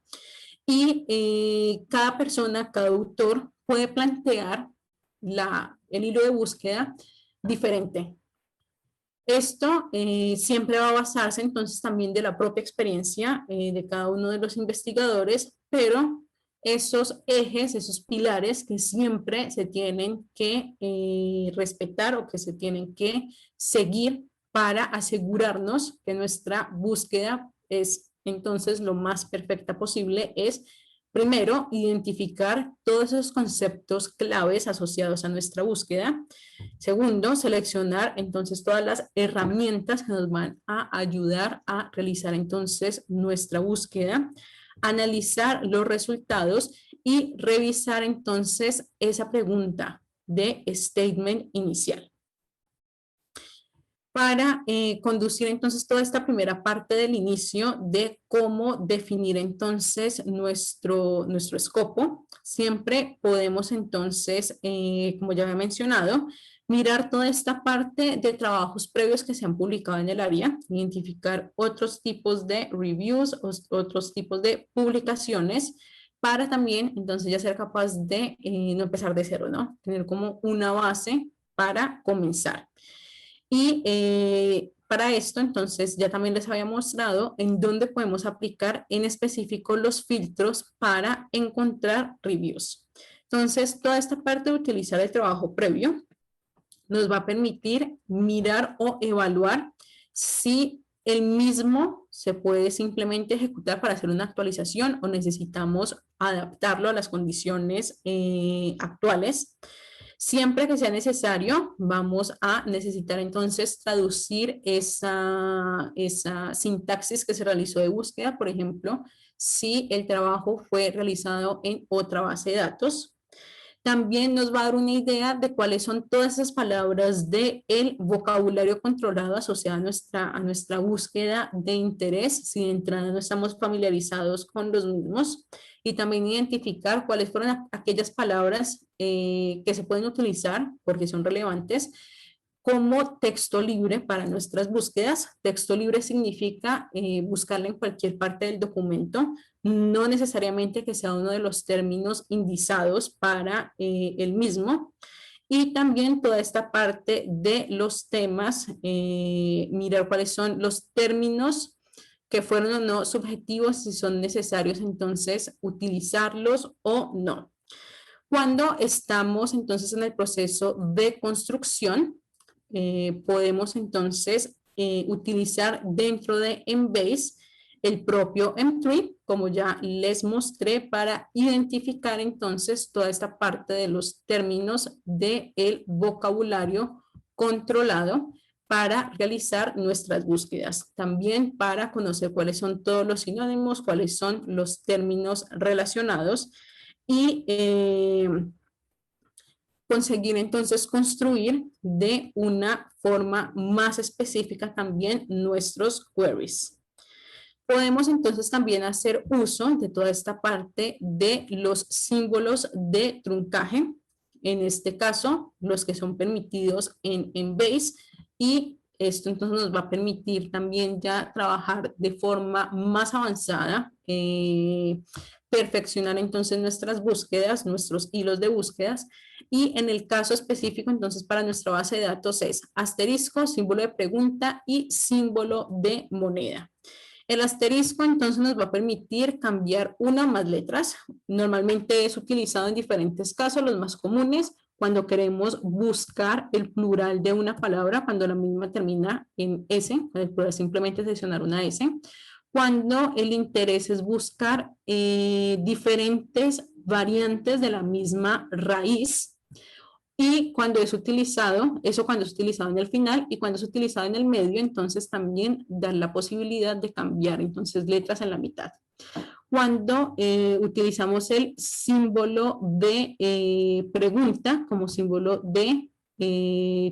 Y cada persona, cada autor puede plantear el hilo de búsqueda diferente. Esto siempre va a basarse entonces también de la propia experiencia de cada uno de los investigadores, pero esos ejes, esos pilares que siempre se tienen que respetar o que se tienen que seguir para asegurarnos que nuestra búsqueda es entonces lo más perfecta posible, es primero identificar todos esos conceptos claves asociados a nuestra búsqueda. Segundo, seleccionar entonces todas las herramientas que nos van a ayudar a realizar entonces nuestra búsqueda, analizar los resultados y revisar entonces esa pregunta de statement inicial. Para conducir entonces toda esta primera parte del inicio de cómo definir entonces nuestro escopo, siempre podemos entonces, como ya había mencionado, mirar toda esta parte de trabajos previos que se han publicado en el área, identificar otros tipos de reviews, otros tipos de publicaciones, para también entonces ya ser capaz de no empezar de cero, ¿no? Tener como una base para comenzar. Y para esto, entonces, ya también les había mostrado en dónde podemos aplicar en específico los filtros para encontrar reviews. Entonces, toda esta parte de utilizar el trabajo previo nos va a permitir mirar o evaluar si el mismo se puede simplemente ejecutar para hacer una actualización o necesitamos adaptarlo a las condiciones actuales. Siempre que sea necesario, vamos a necesitar entonces traducir esa sintaxis que se realizó de búsqueda, por ejemplo, si el trabajo fue realizado en otra base de datos. También nos va a dar una idea de cuáles son todas esas palabras del vocabulario controlado asociado a nuestra búsqueda de interés, si de entrada no estamos familiarizados con los mismos, y también identificar cuáles fueron aquellas palabras que se pueden utilizar porque son relevantes como texto libre para nuestras búsquedas. Texto libre significa buscarla en cualquier parte del documento, no necesariamente que sea uno de los términos indizados para el mismo. Y también toda esta parte de los temas, mirar cuáles son los términos que fueron o no subjetivos, si son necesarios entonces utilizarlos o no. Cuando estamos entonces en el proceso de construcción, podemos entonces utilizar dentro de Embase el propio M3, como ya les mostré, para identificar entonces toda esta parte de los términos del vocabulario controlado para realizar nuestras búsquedas. También para conocer cuáles son todos los sinónimos, cuáles son los términos relacionados y conseguir entonces construir de una forma más específica también nuestros queries. Podemos entonces también hacer uso de toda esta parte de los símbolos de truncaje, en este caso los que son permitidos en Base, y esto entonces nos va a permitir también ya trabajar de forma más avanzada, perfeccionar entonces nuestras búsquedas, nuestros hilos de búsquedas, y en el caso específico entonces para nuestra base de datos es asterisco, símbolo de pregunta y símbolo de moneda. El asterisco entonces nos va a permitir cambiar una o más letras. Normalmente es utilizado en diferentes casos, los más comunes, cuando queremos buscar el plural de una palabra, cuando la misma termina en S, el plural simplemente seleccionar una S. Cuando el interés es buscar diferentes variantes de la misma raíz, y cuando es utilizado, eso cuando es utilizado en el final, y cuando es utilizado en el medio, entonces también da la posibilidad de cambiar entonces letras en la mitad. Cuando utilizamos el símbolo de pregunta como símbolo de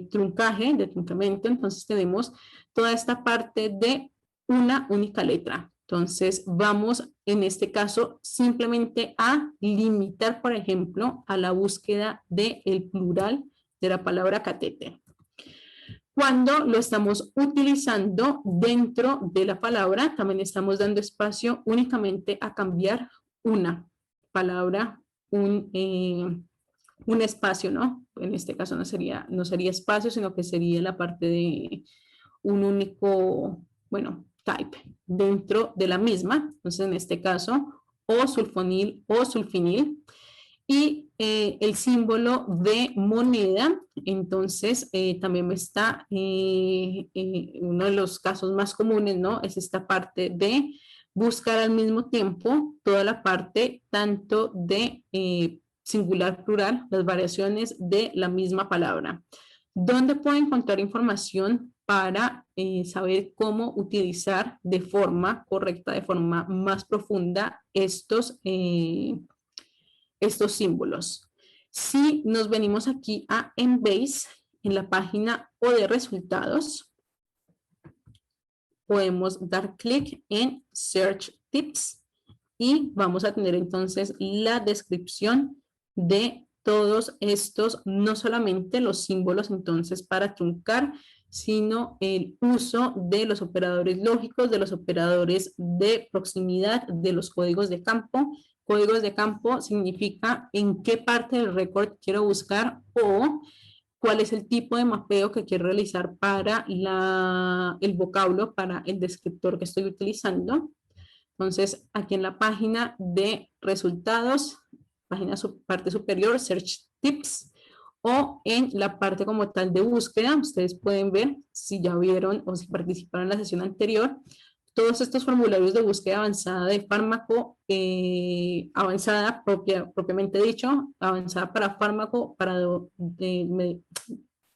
truncaje, de truncamiento, entonces tenemos toda esta parte de una única letra. Entonces, vamos en este caso simplemente a limitar, por ejemplo, a la búsqueda del plural de la palabra catéter. Cuando lo estamos utilizando dentro de la palabra, también estamos dando espacio únicamente a cambiar una palabra, un espacio, ¿no? En este caso no sería espacio, sino que sería la parte de un único, bueno, type dentro de la misma. Entonces, en este caso, o sulfonil o sulfinil. Y el símbolo de moneda, entonces también me está, uno de los casos más comunes, ¿no? Es esta parte de buscar al mismo tiempo toda la parte tanto de singular, plural, las variaciones de la misma palabra. ¿Dónde puedo encontrar información para saber cómo utilizar de forma correcta, de forma más profunda estos símbolos? Si nos venimos aquí a Embase, en la página o de resultados, podemos dar clic en Search Tips y vamos a tener entonces la descripción de todos estos, no solamente los símbolos entonces para truncar, sino el uso de los operadores lógicos, de los operadores de proximidad, de los códigos de campo. Códigos de campo significa en qué parte del récord quiero buscar o cuál es el tipo de mapeo que quiero realizar para el vocablo, para el descriptor que estoy utilizando. Entonces, aquí en la página de resultados, parte superior, Search Tips, o en la parte como tal de búsqueda, ustedes pueden ver si ya vieron o si participaron en la sesión anterior, todos estos formularios de búsqueda avanzada de fármaco, avanzada propiamente dicho, avanzada para fármaco, para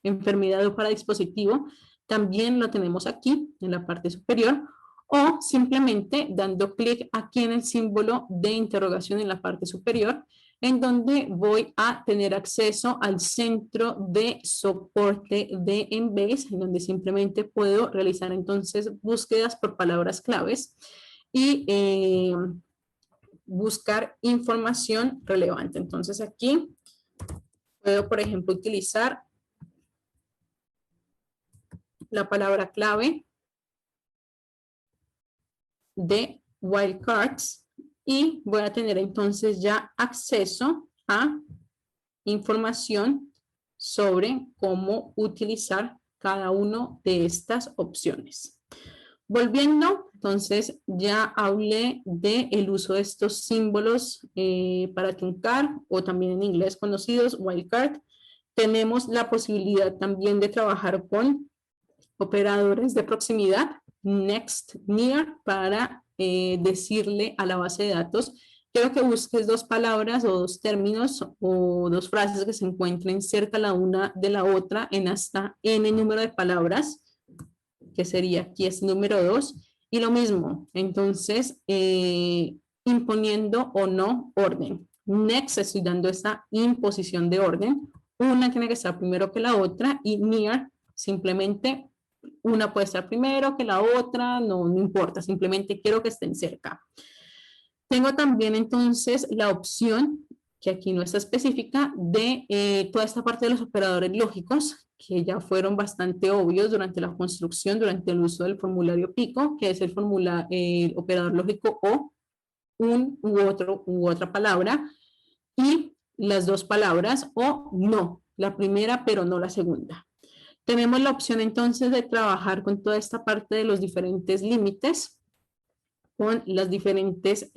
enfermedad o para dispositivo, también lo tenemos aquí en la parte superior, o simplemente dando clic aquí en el símbolo de interrogación en la parte superior, en donde voy a tener acceso al centro de soporte de Embase, en donde simplemente puedo realizar entonces búsquedas por palabras claves y buscar información relevante. Entonces aquí puedo, por ejemplo, utilizar la palabra clave de wildcards y voy a tener entonces ya acceso a información sobre cómo utilizar cada una de estas opciones. Volviendo, entonces ya hablé del uso de estos símbolos para truncar o también en inglés conocidos wildcard. Tenemos la posibilidad también de trabajar con operadores de proximidad, next, near, para decirle a la base de datos, quiero que busques dos palabras o dos términos o dos frases que se encuentren cerca la una de la otra en hasta n número de palabras, que sería aquí es número 2, y lo mismo, entonces imponiendo o no orden. Next, estoy dando esta imposición de orden, una tiene que estar primero que la otra, y near, simplemente una puede estar primero que la otra, no importa, simplemente quiero que estén cerca. Tengo también entonces la opción, que aquí no está específica, de toda esta parte de los operadores lógicos, que ya fueron bastante obvios durante la construcción, durante el uso del formulario PICO, que es el operador lógico o un u otra palabra, y las dos palabras o no, la primera pero no la segunda. Tenemos la opción entonces de trabajar con toda esta parte de los diferentes límites, con los diferentes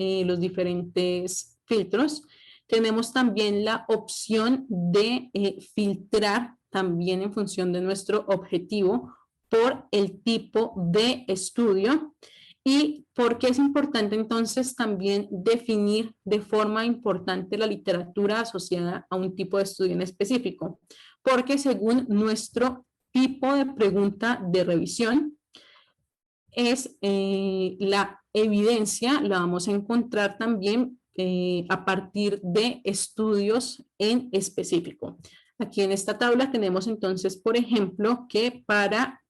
filtros. Tenemos también la opción de filtrar también en función de nuestro objetivo por el tipo de estudio. ¿Y por qué es importante entonces también definir de forma importante la literatura asociada a un tipo de estudio en específico? Porque según nuestro tipo de pregunta de revisión, es la evidencia, la vamos a encontrar también a partir de estudios en específico. Aquí en esta tabla tenemos entonces, por ejemplo, que para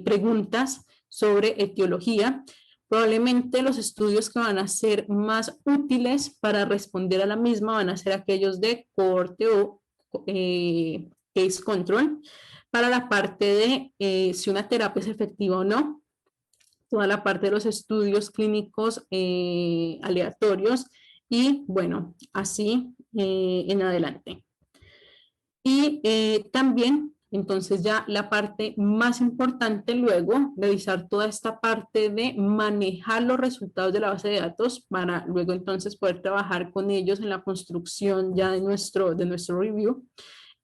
preguntas sobre etiología, Probablemente los estudios que van a ser más útiles para responder a la misma van a ser aquellos de cohorte o case control, para la parte de si una terapia es efectiva o no, toda la parte de los estudios clínicos aleatorios y bueno, así en adelante. Y también, entonces ya la parte más importante luego, revisar toda esta parte de manejar los resultados de la base de datos para luego entonces poder trabajar con ellos en la construcción ya de nuestro review.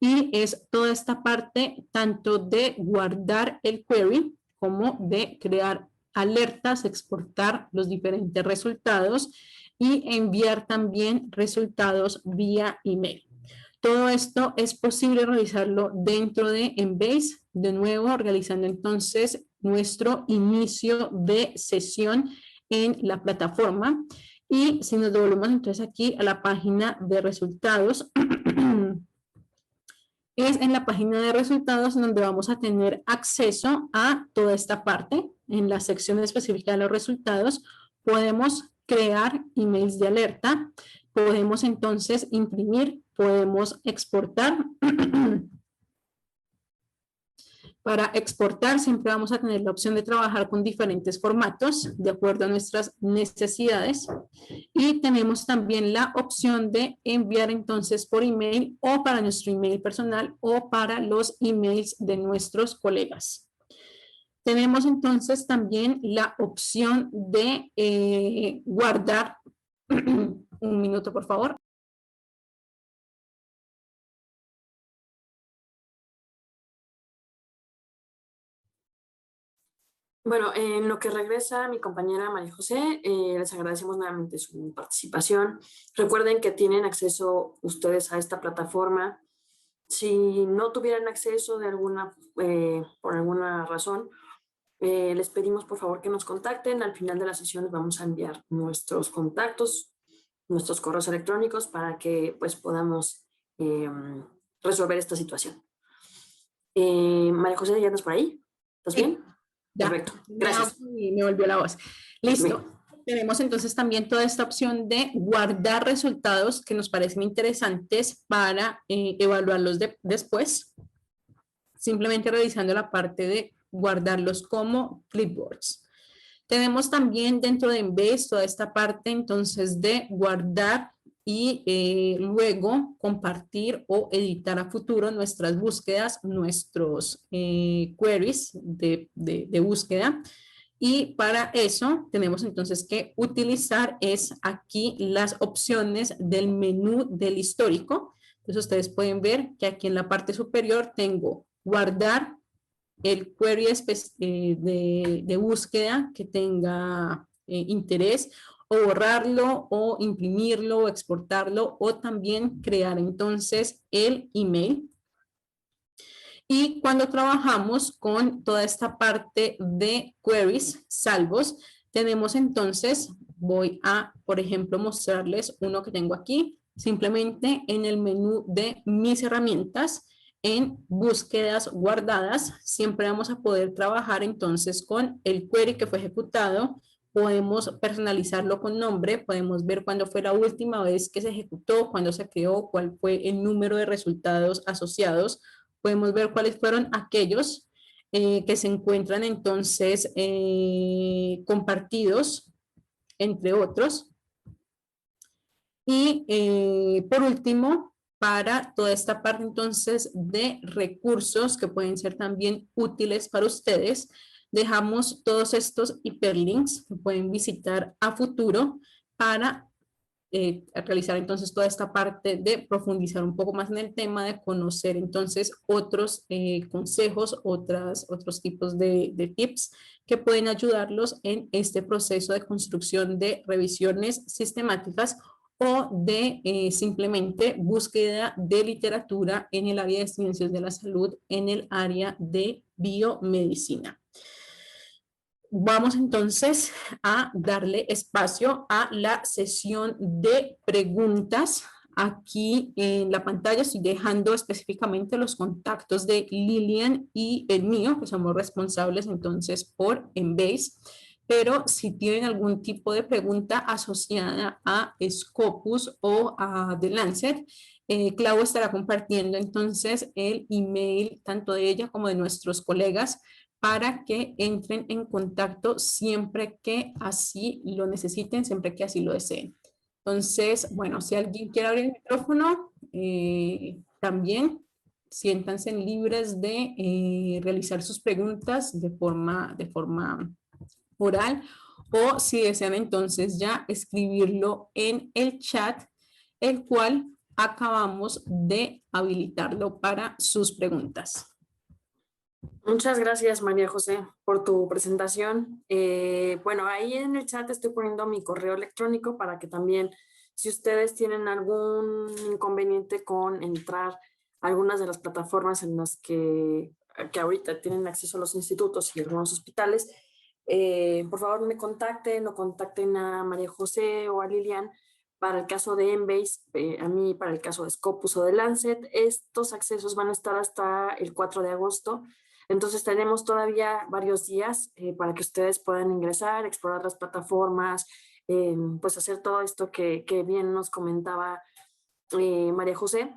Y es toda esta parte tanto de guardar el query como de crear alertas, exportar los diferentes resultados y enviar también resultados vía email. Todo esto es posible realizarlo dentro de Embase, de nuevo realizando entonces nuestro inicio de sesión en la plataforma. Y si nos devolvemos entonces aquí a la página de resultados, es en la página de resultados donde vamos a tener acceso a toda esta parte. En la sección específica de los resultados podemos crear emails de alerta, podemos entonces imprimir, podemos exportar. Para exportar siempre vamos a tener la opción de trabajar con diferentes formatos de acuerdo a nuestras necesidades y tenemos también la opción de enviar entonces por email o para nuestro email personal o para los emails de nuestros colegas. Tenemos entonces también la opción de guardar, un minuto por favor. Bueno, en lo que regresa mi compañera María José, les agradecemos nuevamente su participación. Recuerden que tienen acceso ustedes a esta plataforma. Si no tuvieran acceso de por alguna razón, les pedimos por favor que nos contacten. Al final de la sesión les vamos a enviar nuestros contactos, nuestros correos electrónicos para que pues podamos resolver esta situación. María José, ¿ya andas por ahí? ¿Estás bien? Ya, perfecto, gracias. Me volvió la voz. Listo. Tenemos entonces también toda esta opción de guardar resultados que nos parecen interesantes para evaluarlos después. Simplemente revisando la parte de guardarlos como clipboards. Tenemos también dentro de Embase toda esta parte entonces de guardar y luego compartir o editar a futuro nuestras búsquedas, nuestros queries de búsqueda. Y para eso tenemos entonces que utilizar es aquí las opciones del menú del histórico. Entonces ustedes pueden ver que aquí en la parte superior tengo guardar el query de búsqueda que tenga interés, o borrarlo, o imprimirlo, o exportarlo, o también crear entonces el email. Y cuando trabajamos con toda esta parte de queries, salvos, tenemos entonces, voy a, por ejemplo, mostrarles uno que tengo aquí, simplemente en el menú de mis herramientas, en búsquedas guardadas, siempre vamos a poder trabajar entonces con el query que fue ejecutado, podemos personalizarlo con nombre, podemos ver cuándo fue la última vez que se ejecutó, cuándo se creó, cuál fue el número de resultados asociados, podemos ver cuáles fueron aquellos que se encuentran entonces compartidos, entre otros. Y por último, para toda esta parte entonces de recursos que pueden ser también útiles para ustedes, dejamos todos estos hiperlinks que pueden visitar a futuro para realizar entonces toda esta parte de profundizar un poco más en el tema, de conocer entonces otros consejos, otros tipos de tips que pueden ayudarlos en este proceso de construcción de revisiones sistemáticas o de simplemente búsqueda de literatura en el área de ciencias de la salud, en el área de biomedicina. Vamos entonces a darle espacio a la sesión de preguntas. Aquí en la pantalla estoy dejando específicamente los contactos de Lilian y el mío, que somos responsables entonces por Embase. pero si tienen algún tipo de pregunta asociada a Scopus o a The Lancet, Clau estará compartiendo entonces el email tanto de ella como de nuestros colegas para que entren en contacto siempre que así lo necesiten, siempre que así lo deseen. Entonces, bueno, si alguien quiere abrir el micrófono, también siéntanse libres de realizar sus preguntas de forma oral, o si desean entonces ya escribirlo en el chat, el cual acabamos de habilitarlo para sus preguntas. Muchas gracias, María José, por tu presentación. Bueno, ahí en el chat estoy poniendo mi correo electrónico para que también, si ustedes tienen algún inconveniente con entrar a algunas de las plataformas en las que ahorita tienen acceso a los institutos y algunos hospitales, por favor me contacten o contacten a María José o a Lilian para el caso de Embase, a mí para el caso de Scopus o de Lancet. Estos accesos van a estar hasta el 4 de agosto. Entonces tenemos todavía varios días para que ustedes puedan ingresar, explorar las plataformas, pues hacer todo esto que bien nos comentaba María José.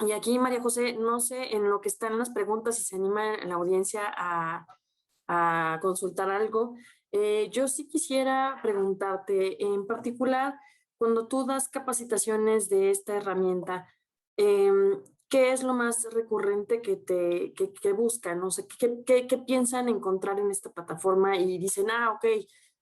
Y aquí, María José, no sé en lo que están las preguntas, si se anima la audiencia a consultar algo. Yo sí quisiera preguntarte, en particular, cuando tú das capacitaciones de esta herramienta, ¿qué es lo más recurrente que buscan? No sé, ¿qué piensan encontrar en esta plataforma? Y dicen, ok,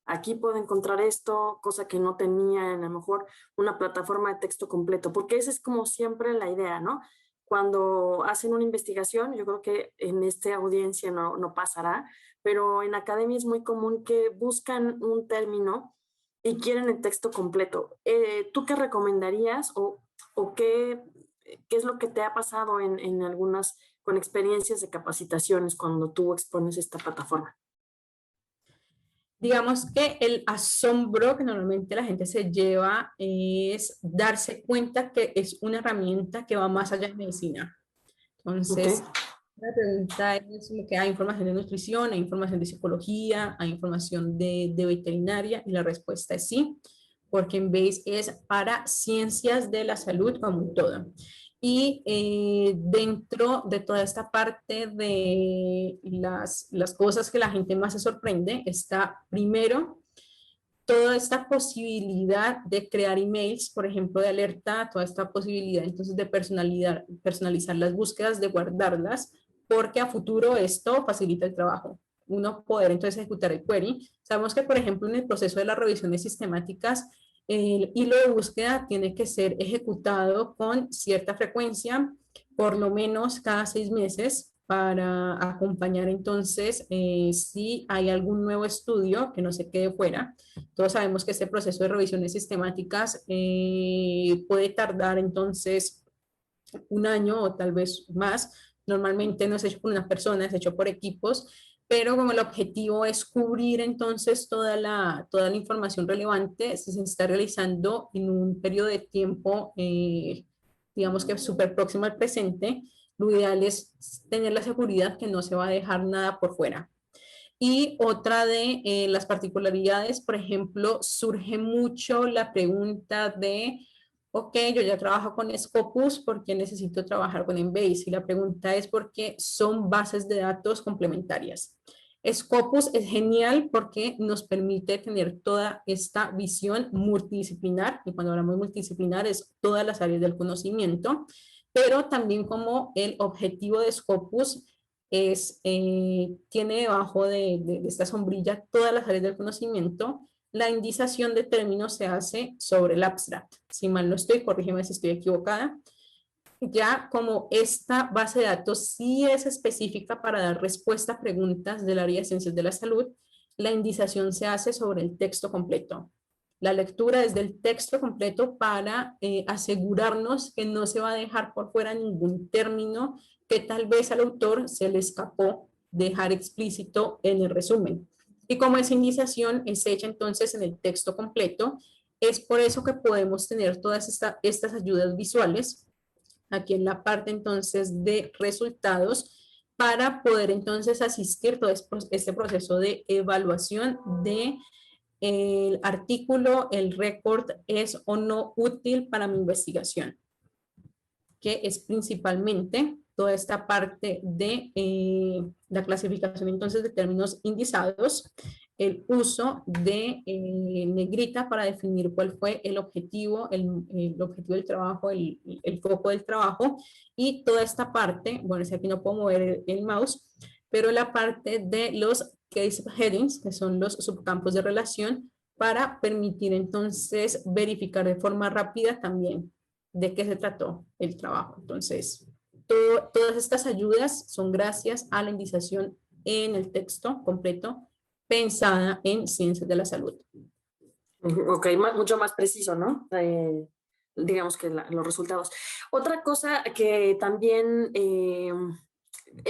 aquí puedo encontrar esto, cosa que no tenía en a lo mejor una plataforma de texto completo, porque esa es como siempre la idea, ¿no? Cuando hacen una investigación, yo creo que en esta audiencia no pasará, pero en academia es muy común que buscan un término y quieren el texto completo. ¿Tú qué recomendarías o qué es lo que te ha pasado en algunas, con experiencias de capacitaciones cuando tú expones esta plataforma? Digamos que el asombro que normalmente la gente se lleva es darse cuenta que es una herramienta que va más allá de medicina. Ok. Entonces, la pregunta es como que hay información de nutrición, hay información de psicología, hay información de veterinaria, y la respuesta es sí, porque Embase es para ciencias de la salud como un todo. Y dentro de toda esta parte de las cosas que la gente más se sorprende, está primero toda esta posibilidad de crear emails, por ejemplo, de alerta, toda esta posibilidad entonces de personalizar las búsquedas, de guardarlas, porque a futuro esto facilita el trabajo. Uno poder entonces ejecutar el query. Sabemos que, por ejemplo, en el proceso de las revisiones sistemáticas, el hilo de búsqueda tiene que ser ejecutado con cierta frecuencia, por lo menos cada 6 meses, para acompañar entonces si hay algún nuevo estudio que no se quede fuera. Todos sabemos que este proceso de revisiones sistemáticas puede tardar entonces un año o tal vez más. Normalmente no es hecho por una persona, es hecho por equipos, pero como el objetivo es cubrir entonces toda la información relevante, se está realizando en un periodo de tiempo, digamos que súper próximo al presente. Lo ideal es tener la seguridad que no se va a dejar nada por fuera. Y otra de las particularidades, por ejemplo, surge mucho la pregunta de, ok, yo ya trabajo con Scopus, ¿por qué necesito trabajar con Embase? Y la pregunta es porque son bases de datos complementarias. Scopus es genial porque nos permite tener toda esta visión multidisciplinar, y cuando hablamos multidisciplinar es todas las áreas del conocimiento, pero también como el objetivo de Scopus tiene debajo de esta sombrilla todas las áreas del conocimiento. La indización de términos se hace sobre el abstract. Si mal no estoy, corrígeme si estoy equivocada. Ya como esta base de datos sí es específica para dar respuesta a preguntas del área de ciencias de la salud, la indización se hace sobre el texto completo. La lectura es del texto completo para asegurarnos que no se va a dejar por fuera ningún término que tal vez al autor se le escapó dejar explícito en el resumen. Y como esa indización es hecha entonces en el texto completo, es por eso que podemos tener todas estas ayudas visuales aquí en la parte entonces de resultados, para poder entonces asistir todo este proceso de evaluación de el artículo, el récord es o no útil para mi investigación, que es principalmente toda esta parte de la clasificación entonces de términos indizados, el uso de negrita para definir cuál fue el objetivo del trabajo, el foco del trabajo, y toda esta parte, bueno, si aquí no puedo mover el mouse, pero la parte de los case headings, que son los subcampos de relación, para permitir entonces verificar de forma rápida también de qué se trató el trabajo. Entonces, todas estas ayudas son gracias a la indización en el texto completo pensada en ciencias de la salud. Ok, mucho más preciso, ¿no? Digamos que los resultados. Otra cosa que también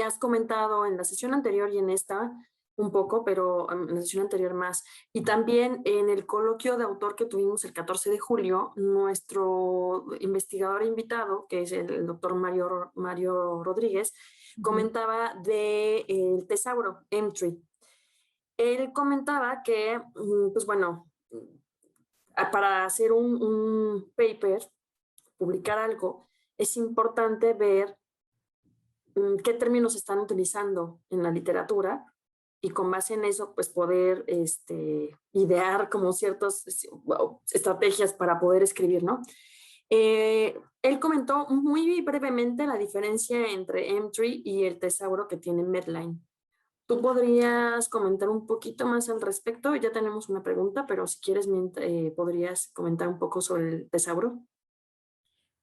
has comentado en la sesión anterior y en esta un poco, pero en la sesión anterior más, y también en el coloquio de autor que tuvimos el 14 de julio, nuestro investigador invitado, que es el doctor Mario Rodríguez, comentaba del tesauro, M3. Él comentaba que, pues bueno, para hacer un paper, publicar algo, es importante ver qué términos están utilizando en la literatura y con base en eso, pues poder idear como ciertas estrategias para poder escribir, ¿no? Él comentó muy brevemente la diferencia entre M3 y el tesauro que tiene Medline. ¿Tú podrías comentar un poquito más al respecto? Ya tenemos una pregunta, pero si quieres, podrías comentar un poco sobre el tesauro.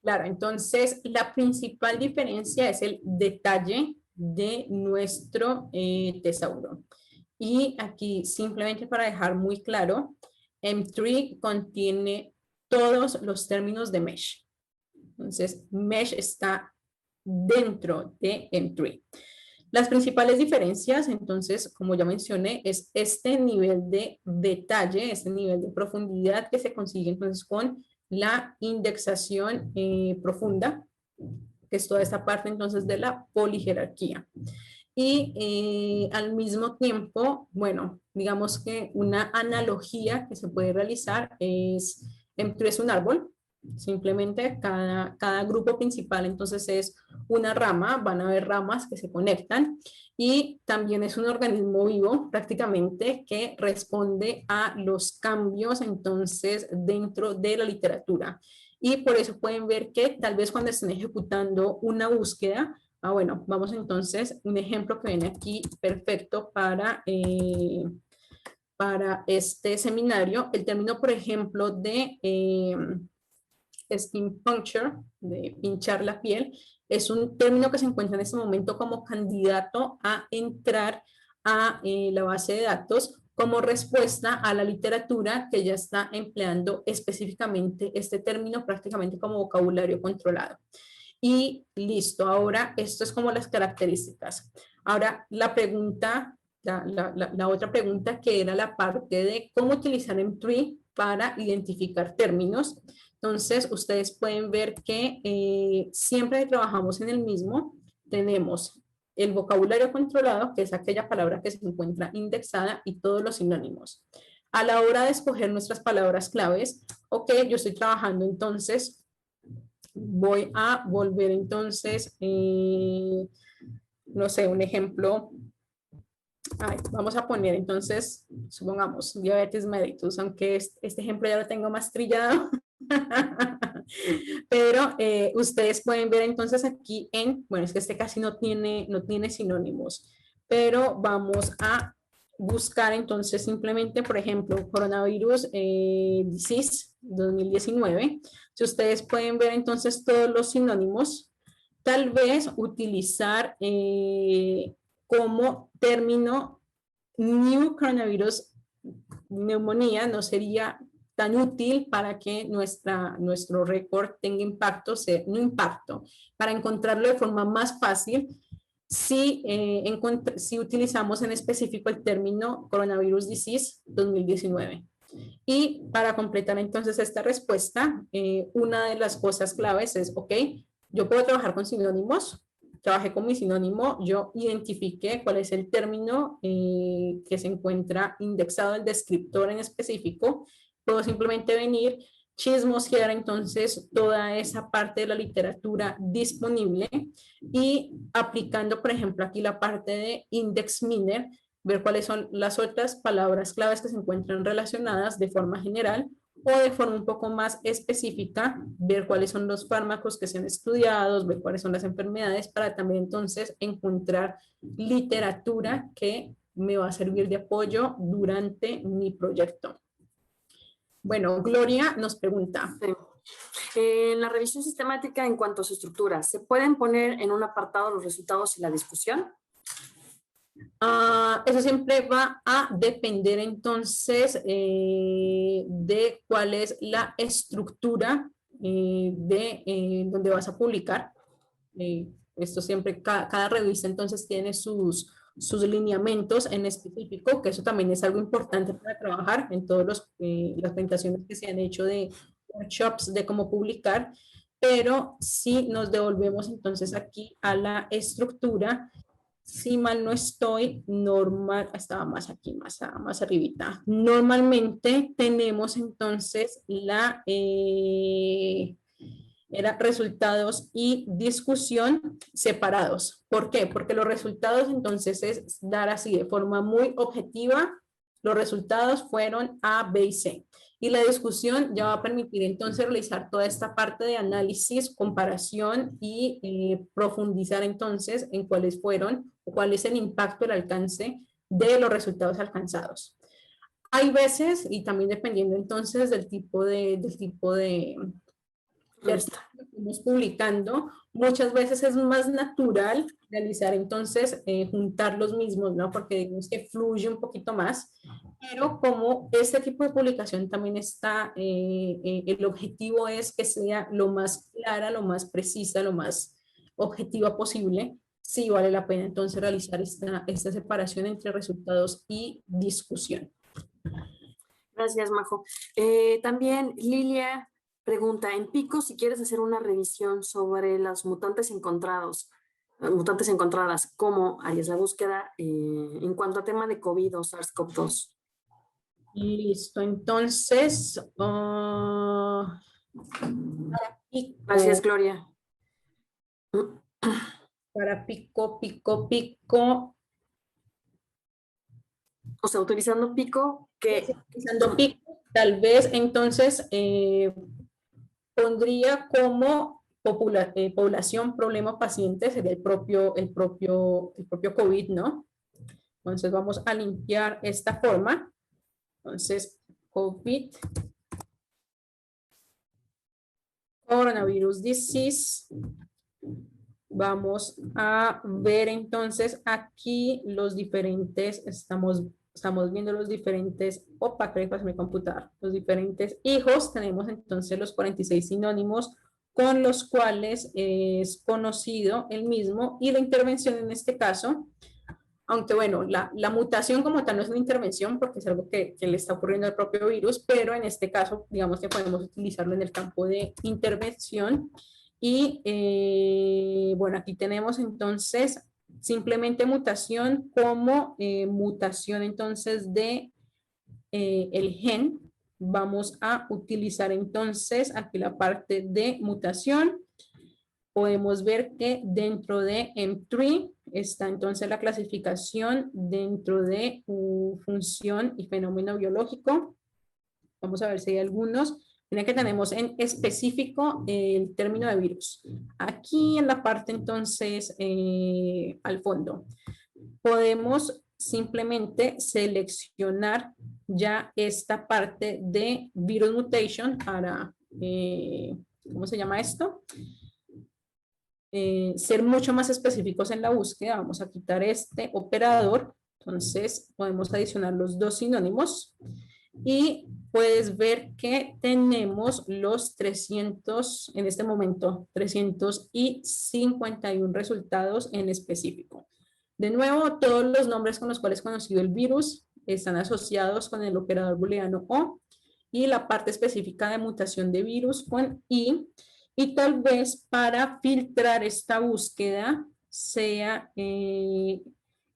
Claro, entonces la principal diferencia es el detalle de nuestro tesauro. Y aquí simplemente para dejar muy claro, M3 contiene todos los términos de Mesh. Entonces, Mesh está dentro de M3. Las principales diferencias, entonces, como ya mencioné, es este nivel de detalle, este nivel de profundidad que se consigue entonces con la indexación profunda, que es toda esta parte entonces de la polijerarquía. Y al mismo tiempo, bueno, digamos que una analogía que se puede realizar es, M3 es un árbol, simplemente cada grupo principal entonces es una rama, van a haber ramas que se conectan, y también es un organismo vivo prácticamente que responde a los cambios entonces dentro de la literatura. Y por eso pueden ver que tal vez cuando estén ejecutando una búsqueda, bueno, vamos entonces, un ejemplo que viene aquí perfecto para este seminario, el término, por ejemplo, de skin puncture, de pinchar la piel, es un término que se encuentra en este momento como candidato a entrar a la base de datos como respuesta a la literatura que ya está empleando específicamente este término prácticamente como vocabulario controlado. Y listo, ahora esto es como las características. Ahora la pregunta, la otra pregunta que era la parte de cómo utilizar M3 para identificar términos. Entonces, ustedes pueden ver que siempre trabajamos en el mismo. Tenemos el vocabulario controlado, que es aquella palabra que se encuentra indexada, y todos los sinónimos. A la hora de escoger nuestras palabras claves, ok, yo estoy trabajando entonces, voy a volver entonces, no sé, un ejemplo. Vamos a poner entonces, supongamos, diabetes mellitus, aunque este ejemplo ya lo tengo más trillado. Pero ustedes pueden ver entonces aquí bueno, es que este casi no tiene sinónimos, pero vamos a buscar entonces simplemente, por ejemplo, coronavirus disease 2019. Si ustedes pueden ver entonces todos los sinónimos, tal vez utilizar como término new coronavirus neumonía no sería tan útil para que nuestro récord tenga impacto, no impacto, para encontrarlo de forma más fácil si utilizamos en específico el término coronavirus disease 2019. Y para completar entonces esta respuesta, una de las cosas claves es, ok, yo puedo trabajar con sinónimos, trabajé con mi sinónimo, yo identifiqué cuál es el término que se encuentra indexado el descriptor en específico. Puedo simplemente venir, chismosear entonces toda esa parte de la literatura disponible y aplicando, por ejemplo, aquí la parte de index miner, ver cuáles son las otras palabras claves que se encuentran relacionadas de forma general o de forma un poco más específica, ver cuáles son los fármacos que se han estudiado, ver cuáles son las enfermedades, para también entonces encontrar literatura que me va a servir de apoyo durante mi proyecto. Bueno, Gloria nos pregunta. Sí. En la revisión sistemática, en cuanto a su estructura, ¿se pueden poner en un apartado los resultados y la discusión? Eso siempre va a depender entonces de cuál es la estructura de donde vas a publicar. Esto siempre, cada revista entonces tiene sus lineamientos en específico, que eso también es algo importante para trabajar en todas las presentaciones que se han hecho de workshops de cómo publicar, pero si nos devolvemos entonces aquí a la estructura, si mal no estoy, estaba más aquí, más arribita. Normalmente tenemos entonces era resultados y discusión separados. ¿Por qué? Porque los resultados entonces es dar así de forma muy objetiva, los resultados fueron A, B y C. Y la discusión ya va a permitir entonces realizar toda esta parte de análisis, comparación y profundizar entonces en cuáles fueron o cuál es el impacto, el alcance de los resultados alcanzados. Hay veces, y también dependiendo entonces del tipo de estamos publicando, muchas veces es más natural realizar entonces juntar los mismos, ¿no? Porque digamos que fluye un poquito más, pero como este tipo de publicación también está, el objetivo es que sea lo más clara, lo más precisa, lo más objetiva posible, sí vale la pena entonces realizar esta separación entre resultados y discusión. Gracias, Majo. También Lilia pregunta, en Pico, si quieres hacer una revisión sobre las mutantes encontradas, ¿cómo harías la búsqueda en cuanto a tema de COVID o SARS-CoV-2? Listo, entonces, Gracias, Gloria. para pico. O sea, utilizando Pico, ¿qué? Utilizando pico, tal vez entonces pondría como población, problema, paciente, sería el propio COVID, ¿no? Entonces vamos a limpiar esta forma. Entonces, COVID, coronavirus disease. Vamos a ver entonces aquí los diferentes, estamos viendo los diferentes, creo que se me computar, los diferentes hijos. Tenemos entonces los 46 sinónimos con los cuales es conocido el mismo, y la intervención en este caso, aunque bueno, la mutación como tal no es una intervención porque es algo que le está ocurriendo al propio virus, pero en este caso digamos que podemos utilizarlo en el campo de intervención. Y bueno, aquí tenemos entonces simplemente mutación como mutación entonces de el gen. Vamos a utilizar entonces aquí la parte de mutación. Podemos ver que dentro de M3 está entonces la clasificación dentro de función y fenómeno biológico. Vamos a ver si hay algunos. Miren que tenemos en específico el término de virus. Aquí en la parte entonces al fondo podemos simplemente seleccionar ya esta parte de virus mutation para, ¿cómo se llama esto? Ser mucho más específicos en la búsqueda. Vamos a quitar este operador. Entonces podemos adicionar los dos sinónimos y puedes ver que tenemos los 300, en este momento, 351 resultados en específico. De nuevo, todos los nombres con los cuales es conocido el virus están asociados con el operador booleano O, y la parte específica de mutación de virus con I. Y tal vez para filtrar esta búsqueda, sea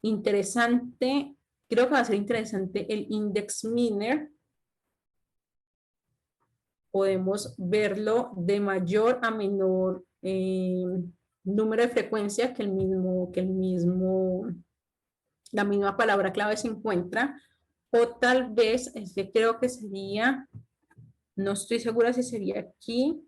interesante. Creo que va a ser interesante el index miner. Podemos verlo de mayor a menor número de frecuencia que la misma palabra clave se encuentra, o tal vez, creo que sería, no estoy segura si sería aquí,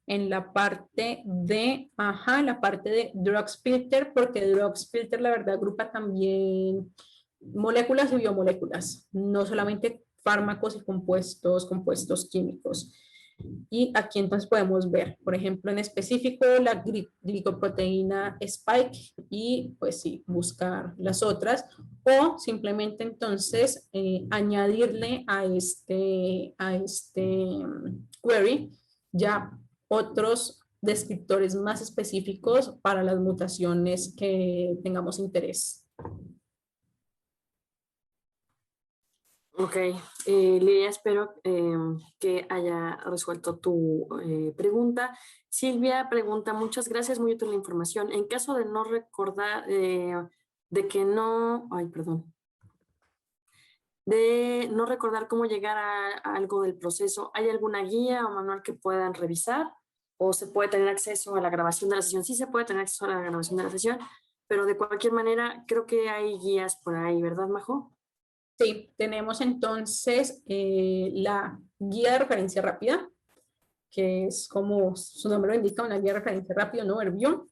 en la parte de, la parte de Drugs Filter, porque Drugs Filter la verdad agrupa también moléculas y biomoléculas, no solamente fármacos y compuestos químicos. Y aquí entonces podemos ver, por ejemplo, en específico la glicoproteína Spike y pues sí, buscar las otras o simplemente entonces añadirle a este query ya otros descriptores más específicos para las mutaciones que tengamos interés. Ok, Lidia, espero que haya resuelto tu pregunta. Silvia pregunta, muchas gracias, muy útil la información. En caso de no recordar, de que no, ay, perdón, de no recordar cómo llegar a algo del proceso, ¿hay alguna guía o manual que puedan revisar? ¿O se puede tener acceso a la grabación de la sesión? Sí se puede tener acceso a la grabación de la sesión, pero de cualquier manera creo que hay guías por ahí, ¿verdad, Majo? Sí, tenemos entonces la guía de referencia rápida, que es como su nombre lo indica, una guía de referencia rápida, no overview.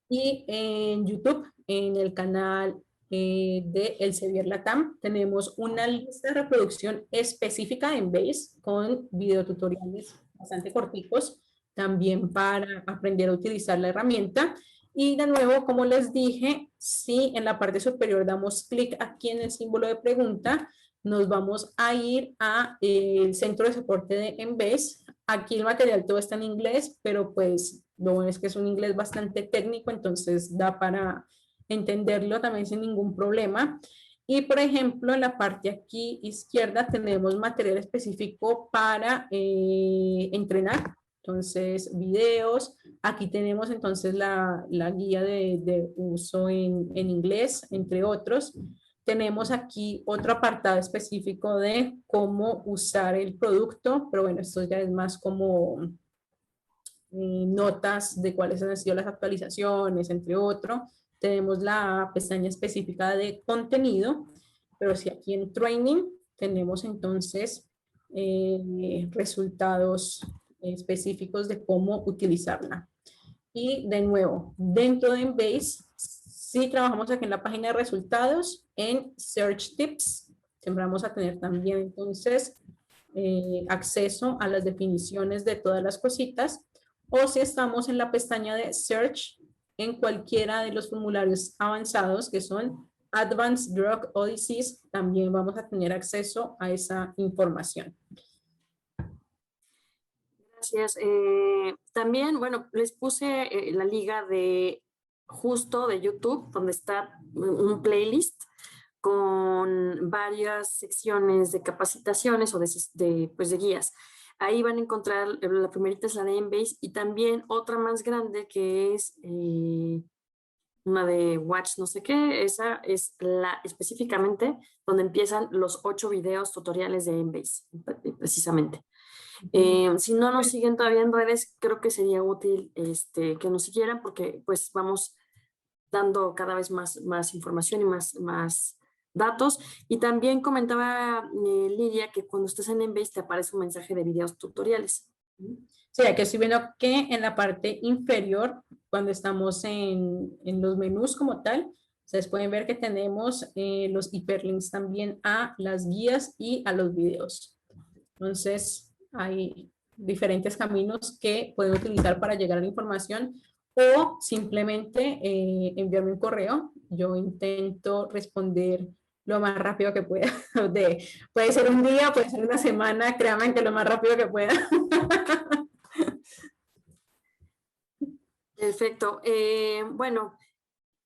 Y en YouTube, en el canal de Elsevier Latam, tenemos una lista de reproducción específica en Base con videotutoriales bastante corticos, también para aprender a utilizar la herramienta. Y de nuevo, como les dije, si en la parte superior damos clic aquí en el símbolo de pregunta, nos vamos a ir a el centro de soporte de Embase. Aquí el material todo está en inglés, pero pues lo bueno es que es un inglés bastante técnico, entonces da para entenderlo también sin ningún problema. Y por ejemplo, en la parte aquí izquierda tenemos material específico para entrenar. Entonces, videos. Aquí tenemos entonces la guía de uso en inglés, entre otros. Tenemos aquí otro apartado específico de cómo usar el producto, pero bueno, esto ya es más como notas de cuáles han sido las actualizaciones, entre otros. Tenemos la pestaña específica de contenido, pero si aquí en training tenemos entonces resultados específicos de cómo utilizarla. Y de nuevo, dentro de Embase, si trabajamos aquí en la página de resultados, en Search Tips, siempre vamos a tener también entonces acceso a las definiciones de todas las cositas, o si estamos en la pestaña de Search, en cualquiera de los formularios avanzados que son Advanced Drug Odysseys, también vamos a tener acceso a esa información. Gracias. También, bueno, les puse la liga de justo de YouTube, donde está un playlist con varias secciones de capacitaciones o pues de guías. Ahí van a encontrar, la primerita es la de Embase y también otra más grande que es una de Watch no sé qué, esa es la específicamente donde empiezan los 8 videos tutoriales de Embase, precisamente. Si no nos siguen todavía en redes, creo que sería útil que nos siguieran porque pues vamos dando cada vez más información y más datos. Y también comentaba Lidia que cuando estás en Embase te aparece un mensaje de videos tutoriales. Sí, aquí estoy viendo que en la parte inferior, cuando estamos en los menús como tal, ustedes pueden ver que tenemos los hiperlinks también a las guías y a los videos. Entonces, hay diferentes caminos que pueden utilizar para llegar a la información o simplemente enviarme un correo. Yo intento responder lo más rápido que pueda. Puede ser un día, puede ser una semana, créanme que lo más rápido que pueda. Perfecto. Bueno,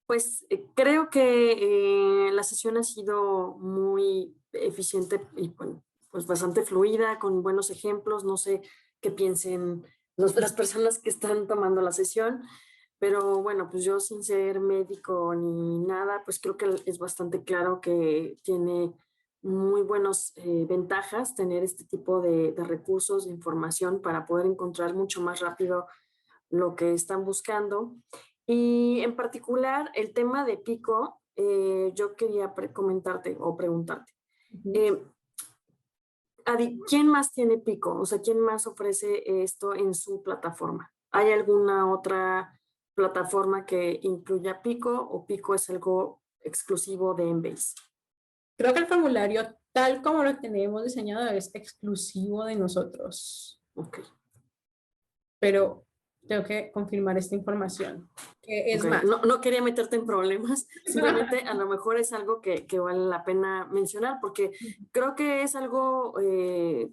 pues creo que la sesión ha sido muy eficiente y bueno, pues bastante fluida, con buenos ejemplos. No sé qué piensen las personas que están tomando la sesión, pero bueno, pues yo sin ser médico ni nada, pues creo que es bastante claro que tiene muy buenas ventajas tener este tipo de recursos, de información para poder encontrar mucho más rápido lo que están buscando. Y en particular, el tema de Pico, yo quería comentarte o preguntarte. Ujú. eh, ¿Quién más tiene Pico? O sea, ¿quién más ofrece esto en su plataforma? ¿Hay alguna otra plataforma que incluya Pico o Pico es algo exclusivo de Embase? Creo que el formulario, tal como lo tenemos diseñado, es exclusivo de nosotros, Ok, pero tengo que confirmar esta información. ok. Es más, No, no quería meterte en problemas, simplemente a lo mejor es algo que vale la pena mencionar porque creo que es algo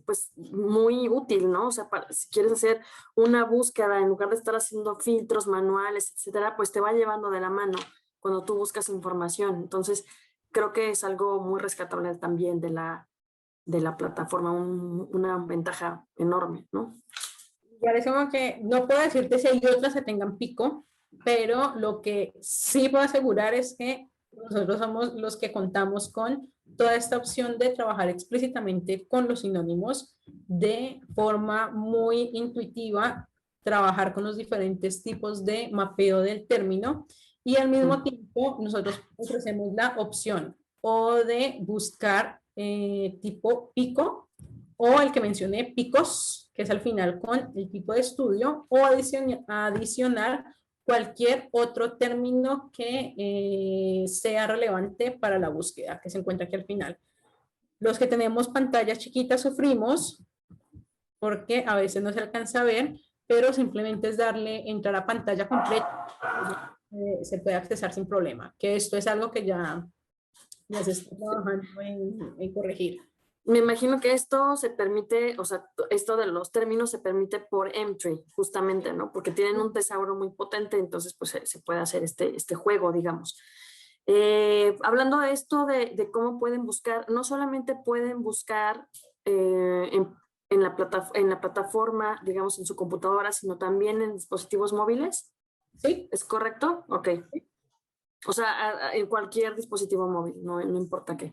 pues muy útil, ¿no? O sea, si quieres hacer una búsqueda en lugar de estar haciendo filtros manuales, etcétera, pues te va llevando de la mano cuando tú buscas información. Entonces, creo que es algo muy rescatable también de la plataforma, una ventaja enorme, ¿no? parece como que no puedo decirte si hay otras que tengan pico, pero lo que sí puedo asegurar es que nosotros somos los que contamos con toda esta opción de trabajar explícitamente con los sinónimos de forma muy intuitiva, trabajar con los diferentes tipos de mapeo del término y al mismo tiempo nosotros ofrecemos la opción o de buscar tipo pico o el que mencioné, picos, que es al final con el tipo de estudio, o adicionar cualquier otro término que sea relevante para la búsqueda, que se encuentra aquí al final. Los que tenemos pantallas chiquitas sufrimos porque a veces no se alcanza a ver, pero simplemente es darle entrar a pantalla completa, se puede accesar sin problema, que esto es algo que ya se está trabajando en corregir. Me imagino que esto se permite, o sea, esto de los términos se permite por Entry, justamente, ¿no? Porque tienen un tesauro muy potente, entonces pues se puede hacer este juego, digamos. Hablando de esto de cómo pueden buscar, no solamente pueden buscar en en la plataforma, digamos, en su computadora, sino también en dispositivos móviles. ¿Sí? ¿Es correcto? Ok. O sea, en cualquier dispositivo móvil, no, no importa qué.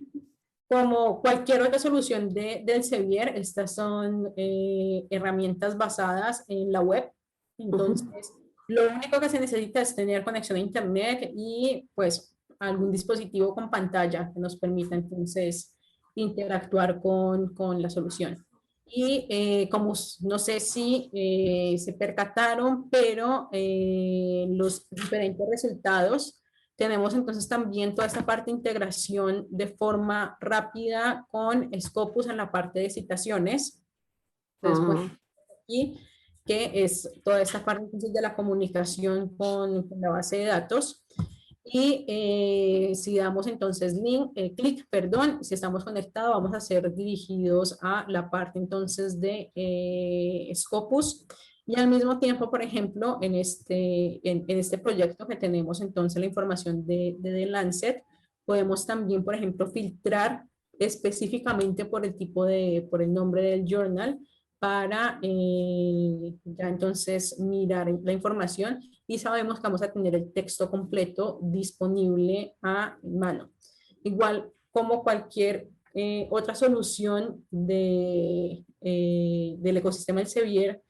Como cualquier otra solución del Sevier, estas son herramientas basadas en la web. Ujú. Entonces, lo único que se necesita es tener conexión a Internet y pues algún dispositivo con pantalla que nos permita entonces interactuar con la solución. Y como no sé si se percataron, pero los diferentes resultados tenemos entonces también toda esta parte de integración de forma rápida con Scopus en la parte de citaciones. Entonces, pues, Ujú. aquí, que es toda esta parte entonces, de la comunicación con la base de datos. Y si damos entonces link, clic, perdón, si estamos conectados, vamos a ser dirigidos a la parte entonces de Scopus. Y al mismo tiempo, por ejemplo, en este proyecto que tenemos entonces la información de The Lancet, podemos también, por ejemplo, filtrar específicamente por el tipo por el nombre del journal para ya entonces mirar la información y sabemos que vamos a tener el texto completo disponible a mano. Igual como cualquier otra solución del ecosistema del Sevier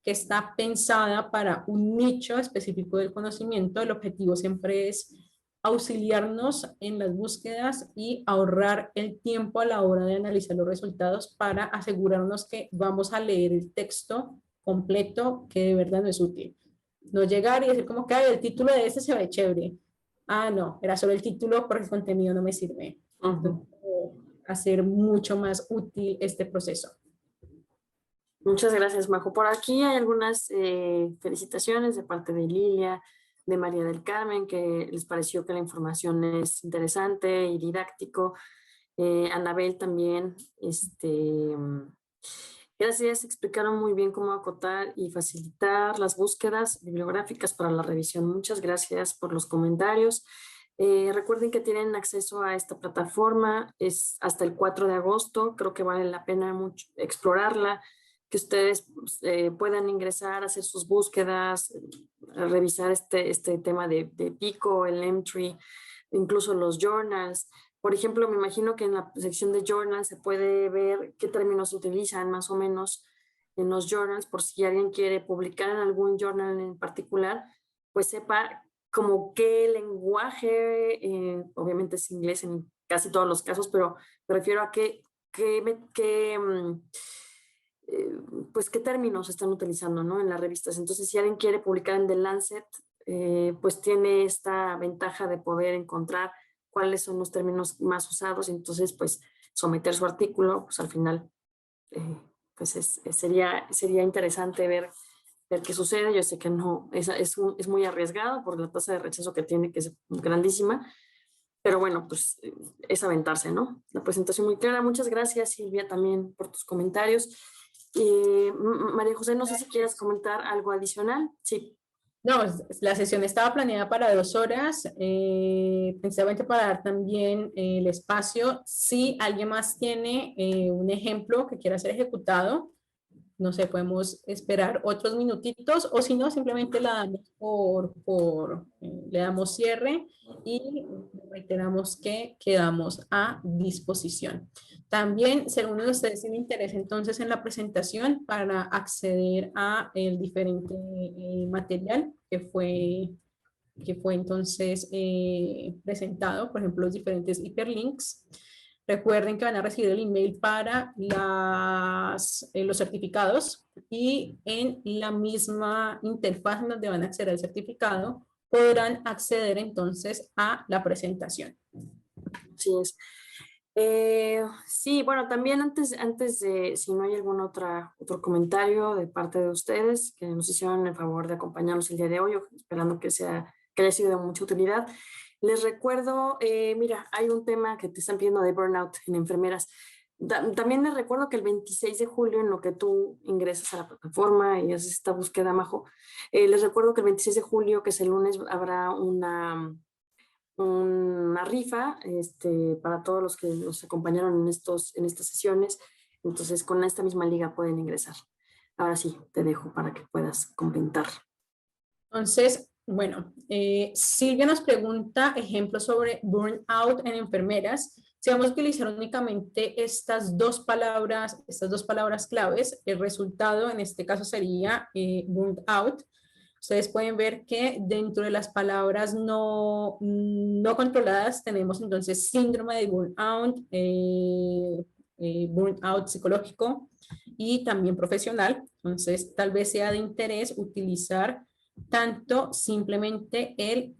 que está pensada para un nicho específico del conocimiento, el objetivo siempre es auxiliarnos en las búsquedas y ahorrar el tiempo a la hora de analizar los resultados para asegurarnos que vamos a leer el texto completo que de verdad nos es útil. No llegar y decir como que el título de este se ve chévere. Ah, no, era solo el título porque el contenido no me sirve. Entonces, Ujú. hacer mucho más útil este proceso. Muchas gracias, Majo. Por aquí hay algunas felicitaciones de parte de Lilia, de María del Carmen, que les pareció que la información es interesante y didáctico. Anabel también, gracias, explicaron muy bien cómo acotar y facilitar las búsquedas bibliográficas para la revisión. Muchas gracias por los comentarios. Recuerden que tienen acceso a esta plataforma, es hasta el 4 de agosto, creo que vale la pena mucho explorarla, que ustedes puedan ingresar, hacer sus búsquedas, revisar este tema de Pico, el Emtree, incluso los journals. Por ejemplo, me imagino que en la sección de journals se puede ver qué términos se utilizan más o menos en los journals, por si alguien quiere publicar en algún journal en particular, pues sepa como qué lenguaje, obviamente es inglés en casi todos los casos, pero me refiero a pues qué términos están utilizando, ¿no? En las revistas. Entonces, si alguien quiere publicar en The Lancet, pues tiene esta ventaja de poder encontrar cuáles son los términos más usados, y entonces pues someter su artículo, pues al final pues sería interesante ver qué sucede. Yo sé que no, es muy arriesgado por la tasa de rechazo que tiene, que es grandísima, pero bueno, pues es aventarse, ¿no? La presentación muy clara. Muchas gracias, Silvia, también por tus comentarios. María José, no sé si quieres comentar algo adicional. Sí. No, la sesión estaba planeada para 2 horas, precisamente para dar también el espacio. Si alguien más tiene un ejemplo que quiera ser ejecutado, no sé, podemos esperar otros minutitos, o si no, simplemente la damos le damos cierre y reiteramos que quedamos a disposición. También, si alguno de ustedes tiene interés entonces en la presentación para acceder a el diferente material que fue entonces presentado, por ejemplo, los diferentes hiperlinks. Recuerden que van a recibir el email para los certificados, y en la misma interfaz donde van a acceder al certificado podrán acceder entonces a la presentación. Así es. Sí, bueno, también antes de, si no hay algún otro comentario de parte de ustedes que nos hicieron el favor de acompañarnos el día de hoy, esperando que haya sido de mucha utilidad, les recuerdo, mira, hay un tema que te están pidiendo de burnout en enfermeras. También les recuerdo que el 26 de julio, en lo que tú ingresas a la plataforma y haces esta búsqueda, Majo, les recuerdo que el 26 de julio, que es el lunes, habrá una rifa para todos los que nos acompañaron en estas sesiones. Entonces, con esta misma liga pueden ingresar. Ahora sí, te dejo para que puedas comentar. Entonces, bueno, Silvia nos pregunta ejemplos sobre burnout en enfermeras. Si vamos a utilizar únicamente estas dos palabras claves, el resultado en este caso sería burnout. Ustedes pueden ver que dentro de las palabras no controladas tenemos entonces síndrome de burnout, burnout psicológico y también profesional. Entonces, tal vez sea de interés utilizar tanto simplemente el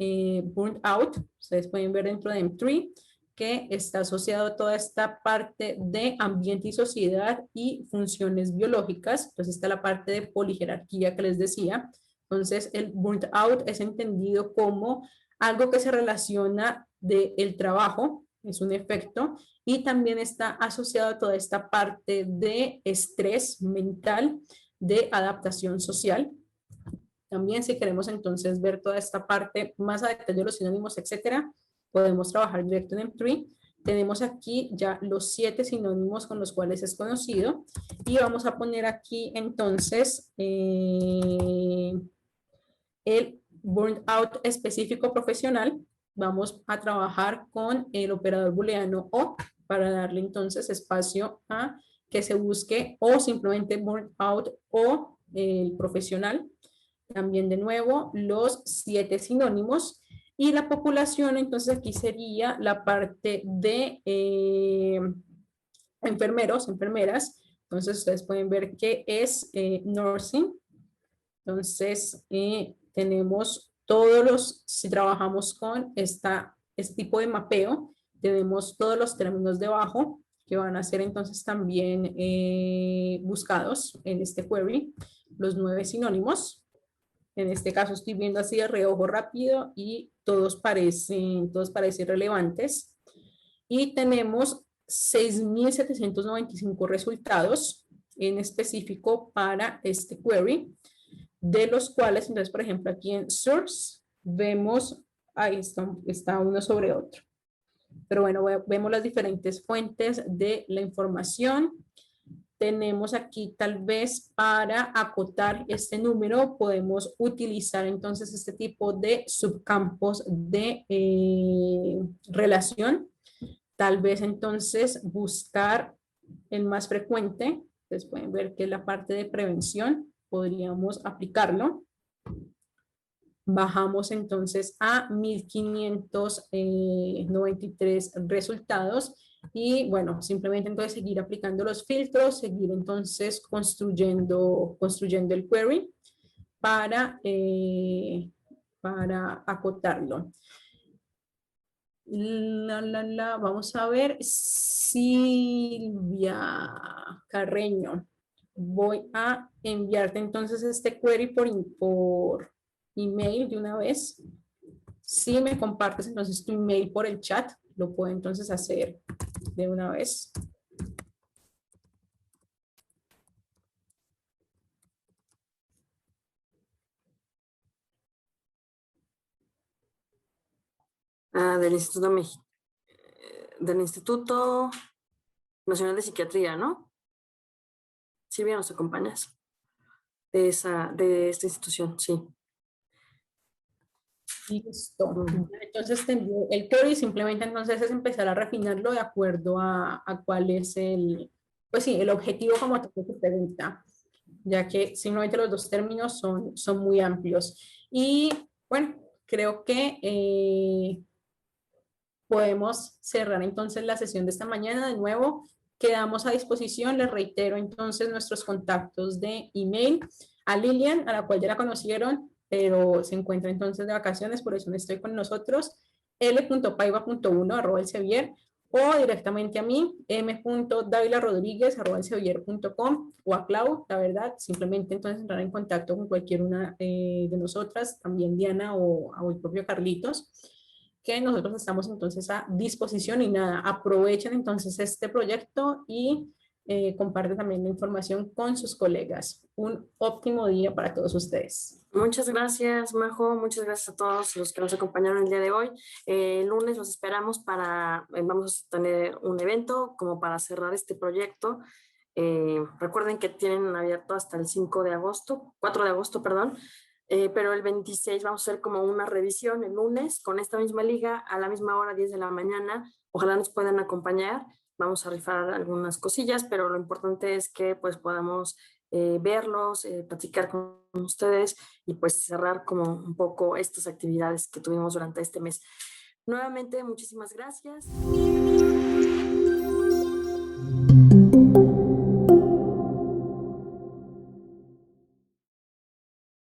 burnout. Ustedes pueden ver dentro de M3 que está asociado a toda esta parte de ambiente y sociedad y funciones biológicas. Entonces está la parte de polijerarquía que les decía. Entonces, el burnout es entendido como algo que se relaciona del trabajo, es un efecto, y también está asociado a toda esta parte de estrés mental, de adaptación social. También, si queremos entonces ver toda esta parte más a detalle, los sinónimos, etcétera, podemos trabajar directo en M3. Tenemos aquí ya los 7 sinónimos con los cuales es conocido, y vamos a poner aquí entonces el burnout específico profesional. Vamos a trabajar con el operador booleano o, para darle entonces espacio a que se busque o simplemente burnout o el profesional. También de nuevo los 7 sinónimos, y la población entonces aquí sería la parte de enfermeros, enfermeras. Entonces ustedes pueden ver que es nursing. Entonces tenemos si trabajamos con este tipo de mapeo, tenemos todos los términos debajo que van a ser entonces también buscados en este query, los 9 sinónimos. En este caso estoy viendo así de reojo rápido y todos parecen relevantes. Y tenemos 6.795 resultados en específico para este query, de los cuales, entonces, por ejemplo, aquí en Source, vemos, ahí está uno sobre otro. Pero bueno, vemos las diferentes fuentes de la información. tenemos aquí tal vez para acotar este número, podemos utilizar entonces este tipo de subcampos de relación. Tal vez entonces buscar el más frecuente. Ustedes pueden ver que la parte de prevención podríamos aplicarlo. Bajamos entonces a 1593 resultados y bueno, simplemente entonces seguir aplicando los filtros, seguir entonces construyendo el query para acotarlo. Vamos a ver, Silvia Carreño, voy a enviarte entonces este query por email de una vez. Si me compartes entonces tu email por el chat, lo puedo entonces hacer de una vez. Del Instituto Nacional de Psiquiatría, ¿no? Silvia, ¿nos acompañas? De esta institución, sí. Listo. Entonces el query simplemente entonces es empezar a refinarlo de acuerdo a cuál es pues sí, el objetivo como te pregunta, ya que simplemente los dos términos son muy amplios. Y bueno, creo que podemos cerrar entonces la sesión de esta mañana. De nuevo, quedamos a disposición. Les reitero entonces nuestros contactos de email a Lilian, a la cual ya la conocieron, pero se encuentra entonces de vacaciones, por eso no estoy con nosotros, l.paiva.1@elsevier, o directamente a mí, m.davilarodriguez@elsevier.com, o a Clau, la verdad, simplemente entonces entrar en contacto con cualquier una de nosotras, también Diana o el propio Carlitos, que nosotros estamos entonces a disposición. Y nada, aprovechen entonces este proyecto y comparten también la información con sus colegas. Un óptimo día para todos ustedes. Muchas gracias, Majo. Muchas gracias a todos los que nos acompañaron el día de hoy. El lunes los esperamos vamos a tener un evento como para cerrar este proyecto. Recuerden que tienen abierto hasta el 4 de agosto, perdón. Pero el 26 vamos a hacer como una revisión el lunes con esta misma liga a la misma hora, 10 de la mañana. Ojalá nos puedan acompañar. Vamos a rifar algunas cosillas, pero lo importante es que pues podamos verlos, platicar con ustedes y pues cerrar como un poco estas actividades que tuvimos durante este mes. Nuevamente, muchísimas gracias.